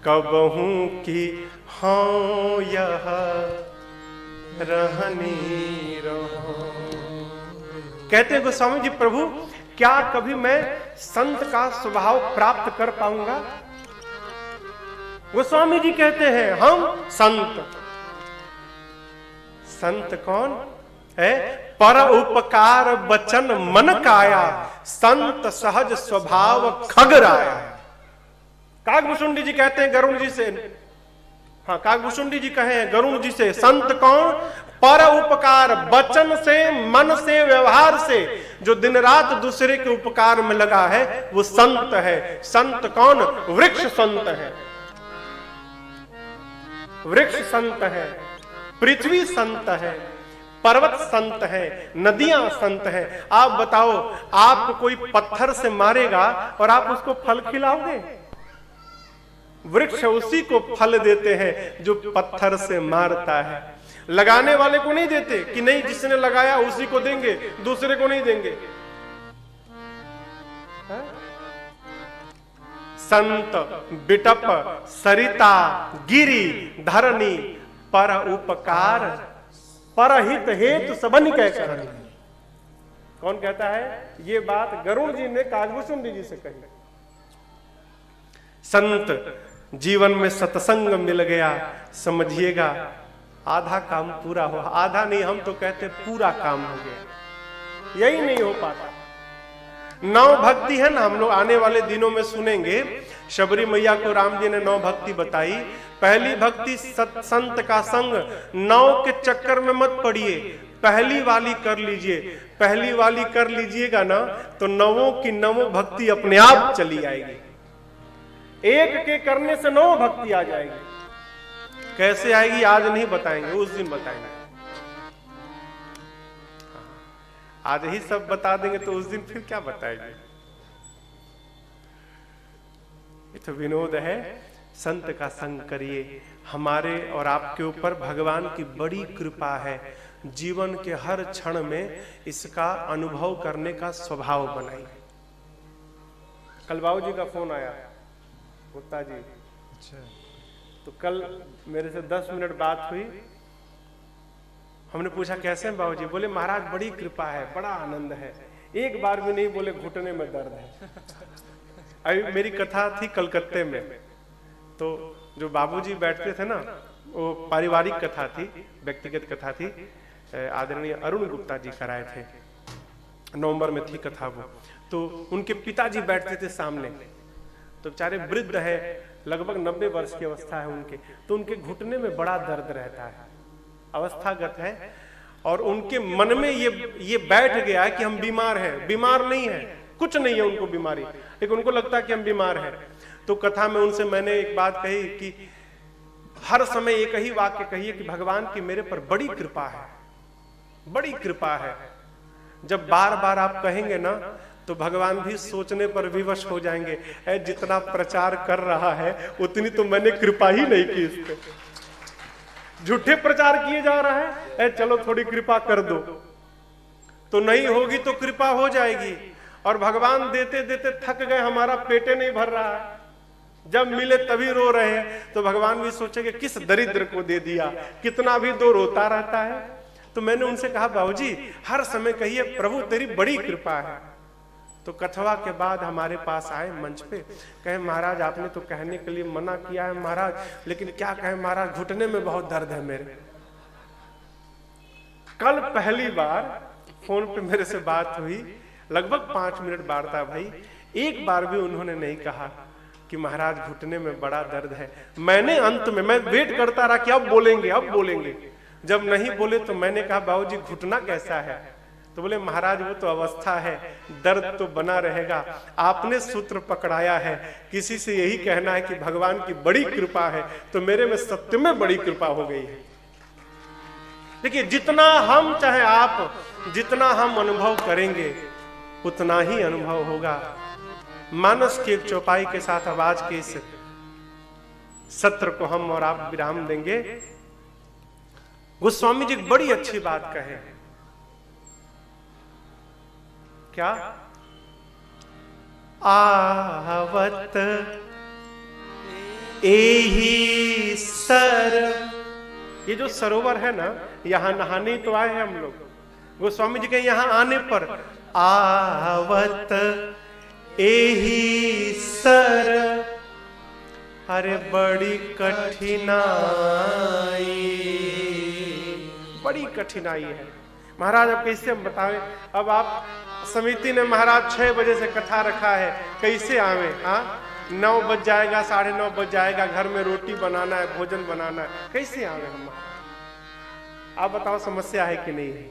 कबहू की हाँ यह रहनी रहो। कहते हैं गोस्वामी जी, प्रभु क्या कभी मैं संत का स्वभाव प्राप्त कर पाऊंगा? गोस्वामी जी कहते हैं हम संत। संत कौन है? पर उपकार बचन मन काया, संत सहज स्वभाव खगराया। कागभूषुंडी जी कहते हैं गरुण जी से, हाँ कागभूषुंडी जी कहे हैं गरुण जी से, संत कौन? पर उपकार बचन से, मन से, व्यवहार से जो दिन रात दूसरे के उपकार में लगा है वो संत है। संत कौन? वृक्ष संत है, वृक्ष संत है, पृथ्वी संत है, पर्वत संत है, नदियां संत है। आप बताओ, आपको कोई पत्थर से मारेगा और आप उसको फल खिलाओगे? वृक्ष उसी को फल देते हैं जो पत्थर से मारता है। लगाने वाले को नहीं देते कि नहीं जिसने लगाया उसी को देंगे, दूसरे को नहीं देंगे। है? संत बिटप सरिता गिरी धरनी, पर उपकार परहित हेतु सबन कह कर। कौन कहता है ये बात? गरुड़ जी ने कागभूषुंडी जी से कही। संत जीवन में सत्संग मिल गया, समझिएगा आधा काम पूरा हुआ। आधा नहीं, हम तो कहते पूरा काम हो गया। यही नहीं हो पाता। 9 भक्ति है ना, हम लोग आने वाले दिनों में सुनेंगे। शबरी मैया को राम जी ने 9 भक्ति बताई। पहली भक्ति संत का संग। 9 के चक्कर में मत पड़िए, पहली वाली कर लीजिए। पहली वाली कर लीजिएगा ना तो 9 की 9 भक्ति अपने आप चली आएगी। एक के करने से 9 भक्ति आ जाएगी। कैसे आएगी आज नहीं बताएंगे, उस दिन बताएंगे। आज ही सब बता देंगे तो उस दिन फिर क्या बताएंगे। ये तो विनोद है। संत का संग करिए। हमारे और आपके ऊपर भगवान की बड़ी कृपा है। जीवन के हर क्षण में इसका अनुभव करने का स्वभाव बनाइए। कल बाबू जी का फोन आया, गुप्ता जी। अच्छा। तो कल मेरे से 10 मिनट बात हुई। हमने पूछा कैसे हैं बाबूजी? बोले महाराज बड़ी कृपा है, बड़ा आनंद है। एक बार भी नहीं बोले घुटने में दर्द है। अभी मेरी कथा थी कलकत्ते में, तो जो बाबूजी बैठते थे ना, वो पारिवारिक कथा थी, व्यक्तिगत कथा थी। आदरणीय अरुण गुप्ता जी कराए थे, नवंबर में थी कथा वो। तो उनके पिताजी बैठते थे सामने। तो बेचारे वृद्ध है, लगभग 90 वर्ष की अवस्था है उनके। तो उनके घुटने में बड़ा दर्द रहता है, अवस्थागत है। और उनके मन में ये बैठ गया कि हम बीमार हैं। बीमार नहीं है, कुछ नहीं है उनको बीमारी, लेकिन उनको लगता है कि हम बीमार हैं। तो कथा में उनसे मैंने एक बात कही कि हर समय एक ही वाक्य कहिए कि भगवान की मेरे पर बड़ी कृपा है, बड़ी कृपा है। जब बार बार आप कहेंगे ना तो भगवान भी सोचने पर विवश हो जाएंगे, ऐ जितना प्रचार कर रहा है उतनी तो मैंने कृपा ही नहीं की इस पे, झूठे प्रचार किए जा रहा है, ऐ चलो थोड़ी कृपा कर दो। तो नहीं होगी तो कृपा हो जाएगी। और भगवान देते देते थक गए, हमारा पेटे नहीं भर रहा है, जब मिले तभी रो रहे हैं, तो भगवान भी सोचेंगे किस दरिद्र को दे दिया, कितना भी दो रोता रहता है। तो मैंने उनसे कहा बाबूजी हर समय कहिए प्रभु तेरी बड़ी कृपा है। तो कथवा के बाद हमारे पास आए मंच पे, कहे महाराज आपने तो कहने के लिए मना किया है महाराज, लेकिन क्या कहे महाराज घुटने में बहुत दर्द है मेरे। कल पहली बार फोन पे मेरे से बात हुई, लगभग 5 मिनट वार्ता भाई, एक बार भी उन्होंने नहीं कहा कि महाराज घुटने में बड़ा दर्द है। मैंने अंत में मैं वेट करता रहा कि अब बोलेंगे अब बोलेंगे, जब नहीं बोले तो मैंने कहा बाबूजी घुटना कैसा है? तो बोले महाराज वो तो अवस्था है, दर्द तो बना रहेगा। आपने सूत्र पकड़ाया है, किसी से यही कहना है कि भगवान की बड़ी कृपा है, तो मेरे में सत्य में बड़ी कृपा हो गई है। देखिए जितना हम चाहे आप जितना हम अनुभव करेंगे उतना ही अनुभव होगा। मानस की एक चौपाई के साथ आवाज के इस सत्र को हम और आप विराम देंगे। गोस्वामी जी बड़ी अच्छी बात कहे, क्या? आवत एही सर, ये जो सरोवर है ना, यहां नहाने तो आए हैं हम लोग। गोस्वामी जी के यहां आने पर आवत एही सर, अरे बड़ी कठिनाई, बड़ी कठिनाई है महाराज। अब कैसे हम बताएं? अब आप समिति ने महाराज 6 बजे से कथा रखा है, कैसे आवे? हाँ 9 बज जाएगा, 9:30 बज जाएगा, घर में रोटी बनाना है, भोजन बनाना है, कैसे आवे हम? आप बताओ समस्या है कि नहीं है?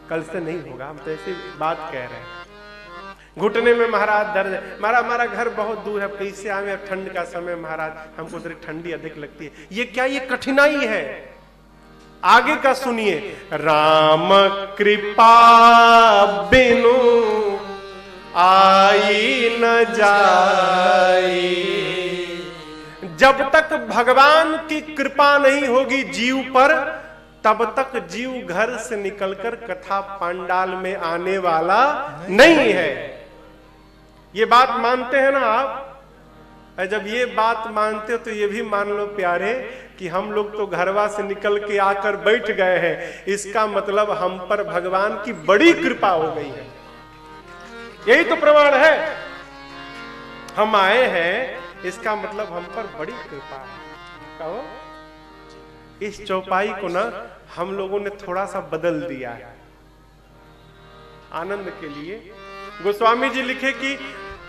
कल से नहीं होगा, हम तो ऐसी बात कह रहे हैं। घुटने में महाराज दर्द है, हमारा घर बहुत दूर है, कैसे आवे? ठंड का समय महाराज, हमको तो ठंडी अधिक लगती है। ये क्या, ये कठिनाई है। आगे का सुनिए, राम कृपा बिनु आई न जाई। जब तक भगवान की कृपा नहीं होगी जीव पर, तब तक जीव घर से निकलकर कथा पंडाल में आने वाला नहीं है। ये बात मानते हैं ना आप? जब ये बात मानते हो तो ये भी मान लो प्यारे कि हम लोग तो घरवा से निकल के आकर बैठ गए हैं, इसका मतलब हम पर भगवान की बड़ी कृपा हो गई है। यही तो प्रमाण है, हम आए हैं इसका मतलब हम पर बड़ी कृपा है। कहो इस चौपाई को ना हम लोगों ने थोड़ा सा बदल दिया है आनंद के लिए। गोस्वामी जी लिखे कि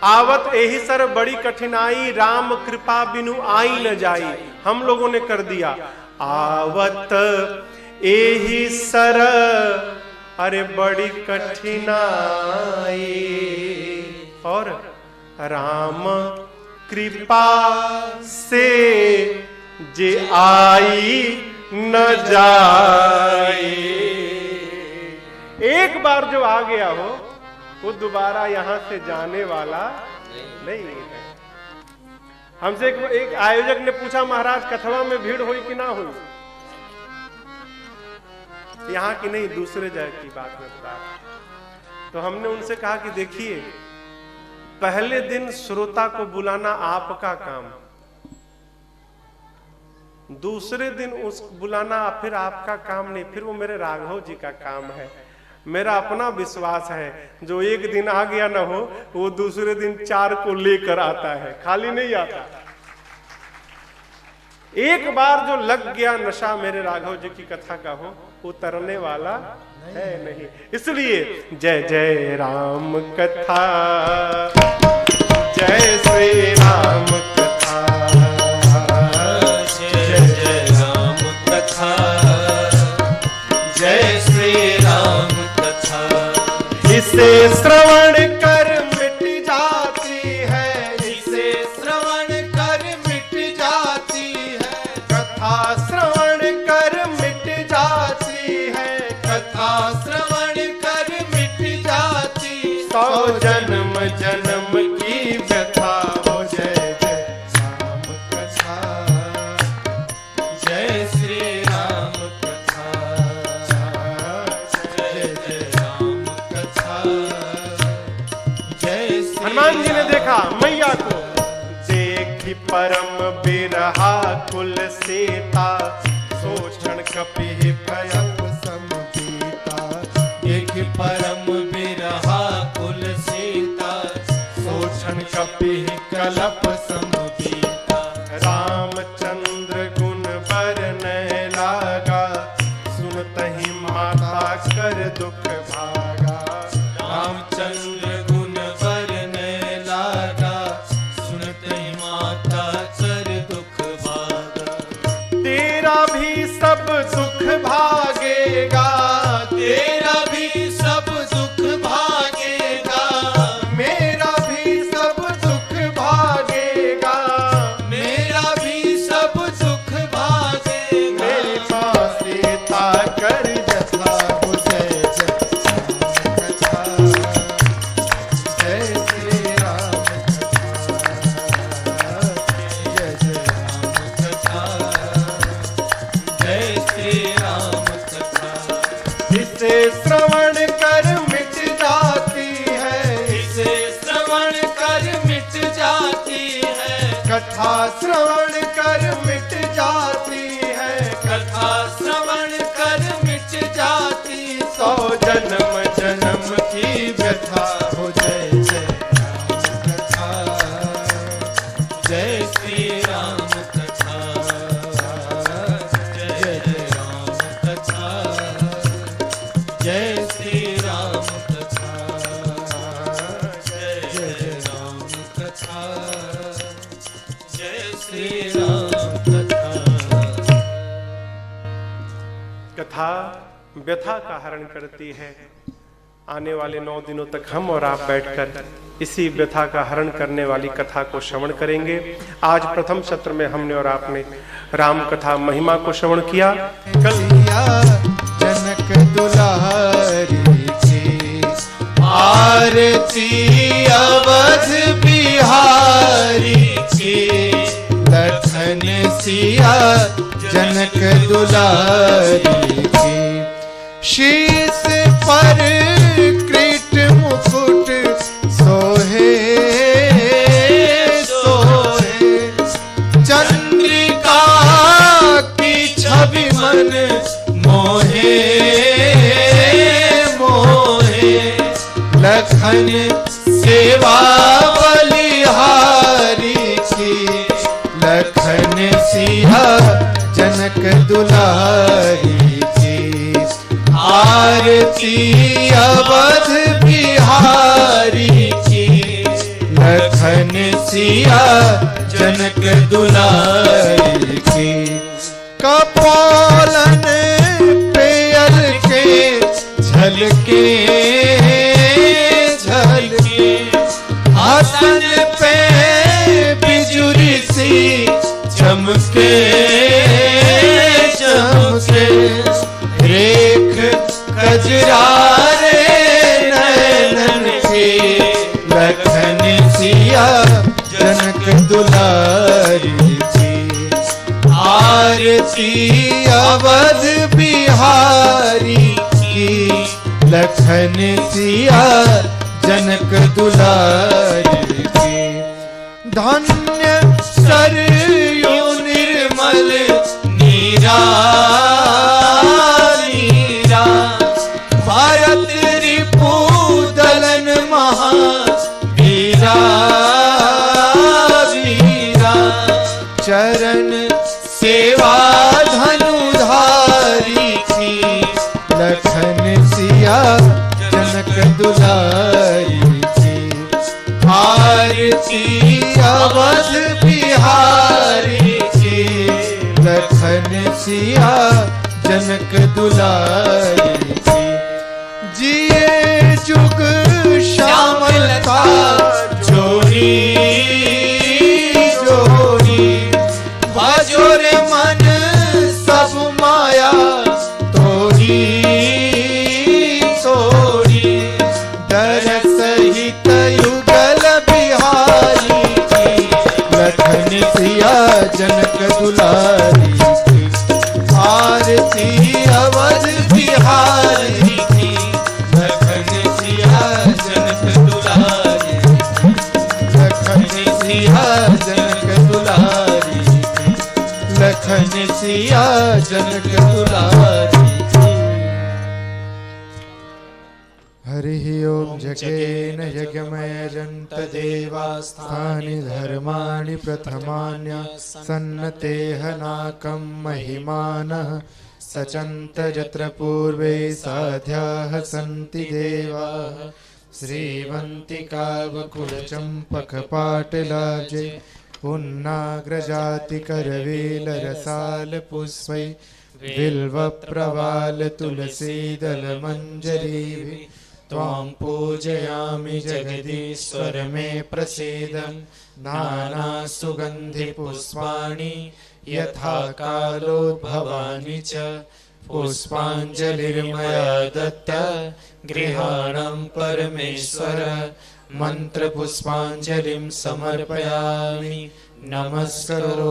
आवत एही सर बड़ी कठिनाई, राम कृपा बिनु आई न जाई। हम लोगों ने कर दिया आवत एही सर, अरे बड़ी कठिनाई, और राम कृपा से जे आई न जाई। एक बार जो आ गया हो वो दोबारा यहां से जाने वाला नहीं है। हमसे एक आयोजक ने पूछा महाराज कथवा में भीड़ हुई कि ना हुई? यहां की नहीं, दूसरे जगह की बात में बता। तो हमने उनसे कहा कि देखिए पहले दिन श्रोता को बुलाना आपका काम, दूसरे दिन उस बुलाना फिर आपका काम नहीं, फिर वो मेरे राघव जी का काम है। मेरा अपना विश्वास है जो एक दिन आ गया ना हो वो दूसरे दिन 4 को लेकर आता है, खाली नहीं आता। एक बार जो लग गया नशा मेरे राघव जी की कथा का हो, उतरने वाला है नहीं। इसलिए जय जय राम कथा, जय श्री राम कथा,
जय जय राम कथा, जय श्री राम कथा।
इसे श्रवण कर ने देखा मैया को, देखी परम बिरहा कुल सीता, सोचण कपि भयप
समपीता। एक परम बिरहा कुल सीता, सोचन कपि कलप समपीता।
रामचंद्र गुण बरनय लागा, सुनतहि माता कर दुख भागा।
रामचंद्र गुण बरनय लागा, सुनते माता कर दुख भागा।
तेरा भी सब दुख भागेगा,
तेरा भी सब दुख भागेगा,
मेरा भी सब दुख भागेगा।
मेरा भी सब दुख भागेगा।
मेरी माँ सीता कर जथा हो, जय जय कथा, जय श्री राम कथा,
जय जय राम कथा, जय श्री राम कथा।
इसे श्रवण कर मिट जाती है,
इसे श्रवण कर मिट जाती है।
कथा श्रवण कर मिट जाती है।
कथा श्रवण कर मिट जाती।
100 जन्म जन्म की व्यथा हो, जय जय राम कथा,
जय श्री राम कथा, जय जय राम कथा, जय श्री राम कथा, जय जय राम कथा, जय श्री राम कथा।
कथा व्यथा का हरण करती है। आने वाले 9 दिनों तक हम और आप बैठकर इसी व्यथा का हरण करने वाली कथा को श्रवण करेंगे। आज प्रथम सत्र में हमने और आपने राम कथा महिमा को श्रवण किया। कल
जनक दुलारी की आरती अवध बिहारी की। लखन सिया जनक दुलारी की। शीस पर कृत मुकुट सोहे सोहे। चंद्रिका की छवि मन मोहे मोहे। लखन सेवा बलिहारी की। लखन सिया जनक दुलारी की। आरती अवध बिहारी की। लखन सिया जनक दुलारी की। कपोलन पेयल के झलके झलके। आसन पे बिजुरी सी चमके चमके। रेख कजरारे नैनन के। लखन सिया जनक दुलारी की। आरती अवध बिहारी की। लखन सिया जनक दुलारी की। धन्य सरयू निर्मल नीरा नीरा। भारत रिपुदलन महावीरा वीरा। चरण सेवा धनुधारी की। लखन सिया जनक दुलारी की। आरती अवध बिहारी की। लखन सिया जनक दुलारी की। जिए जुग श्यामलता जोड़ी जोड़ी। बाजोरे मन सब माया तोड़ी तोड़ी। दर सहित युगल बिहारी की। लखन सिया जनक दुलारी की। आरती अवध बिहारी लखन सिया जनक दुलारी की, लखन सिया जनक दुलारी की।
हरि ओम जगेन यज्ञमयजन्त देवास्थानि धर्माणि प्रथमान्य सन्नतेह नाकं महिमानः सचन्त यत्र पूर्वे साध्याः सन्ति देवाः श्रीवन्तिकावकुलचम्पकपाटलाब्जे पुन्नाग्रजातिकरवेलरसालपुष्पै बिल्वप्रवालतुलसीदलमञ्जरीभिः त्वां पूजयामि जगदीश्वर मे प्रसीद। नानासुगन्धिपुष्पाणि यथा कालोद्भवानि च पुष्पाञ्जलिर्मया दत्ता गृहाणं परमेश्वर। मन्त्रपुष्पाञ्जलिं समर्पयामि नमस्करोमि।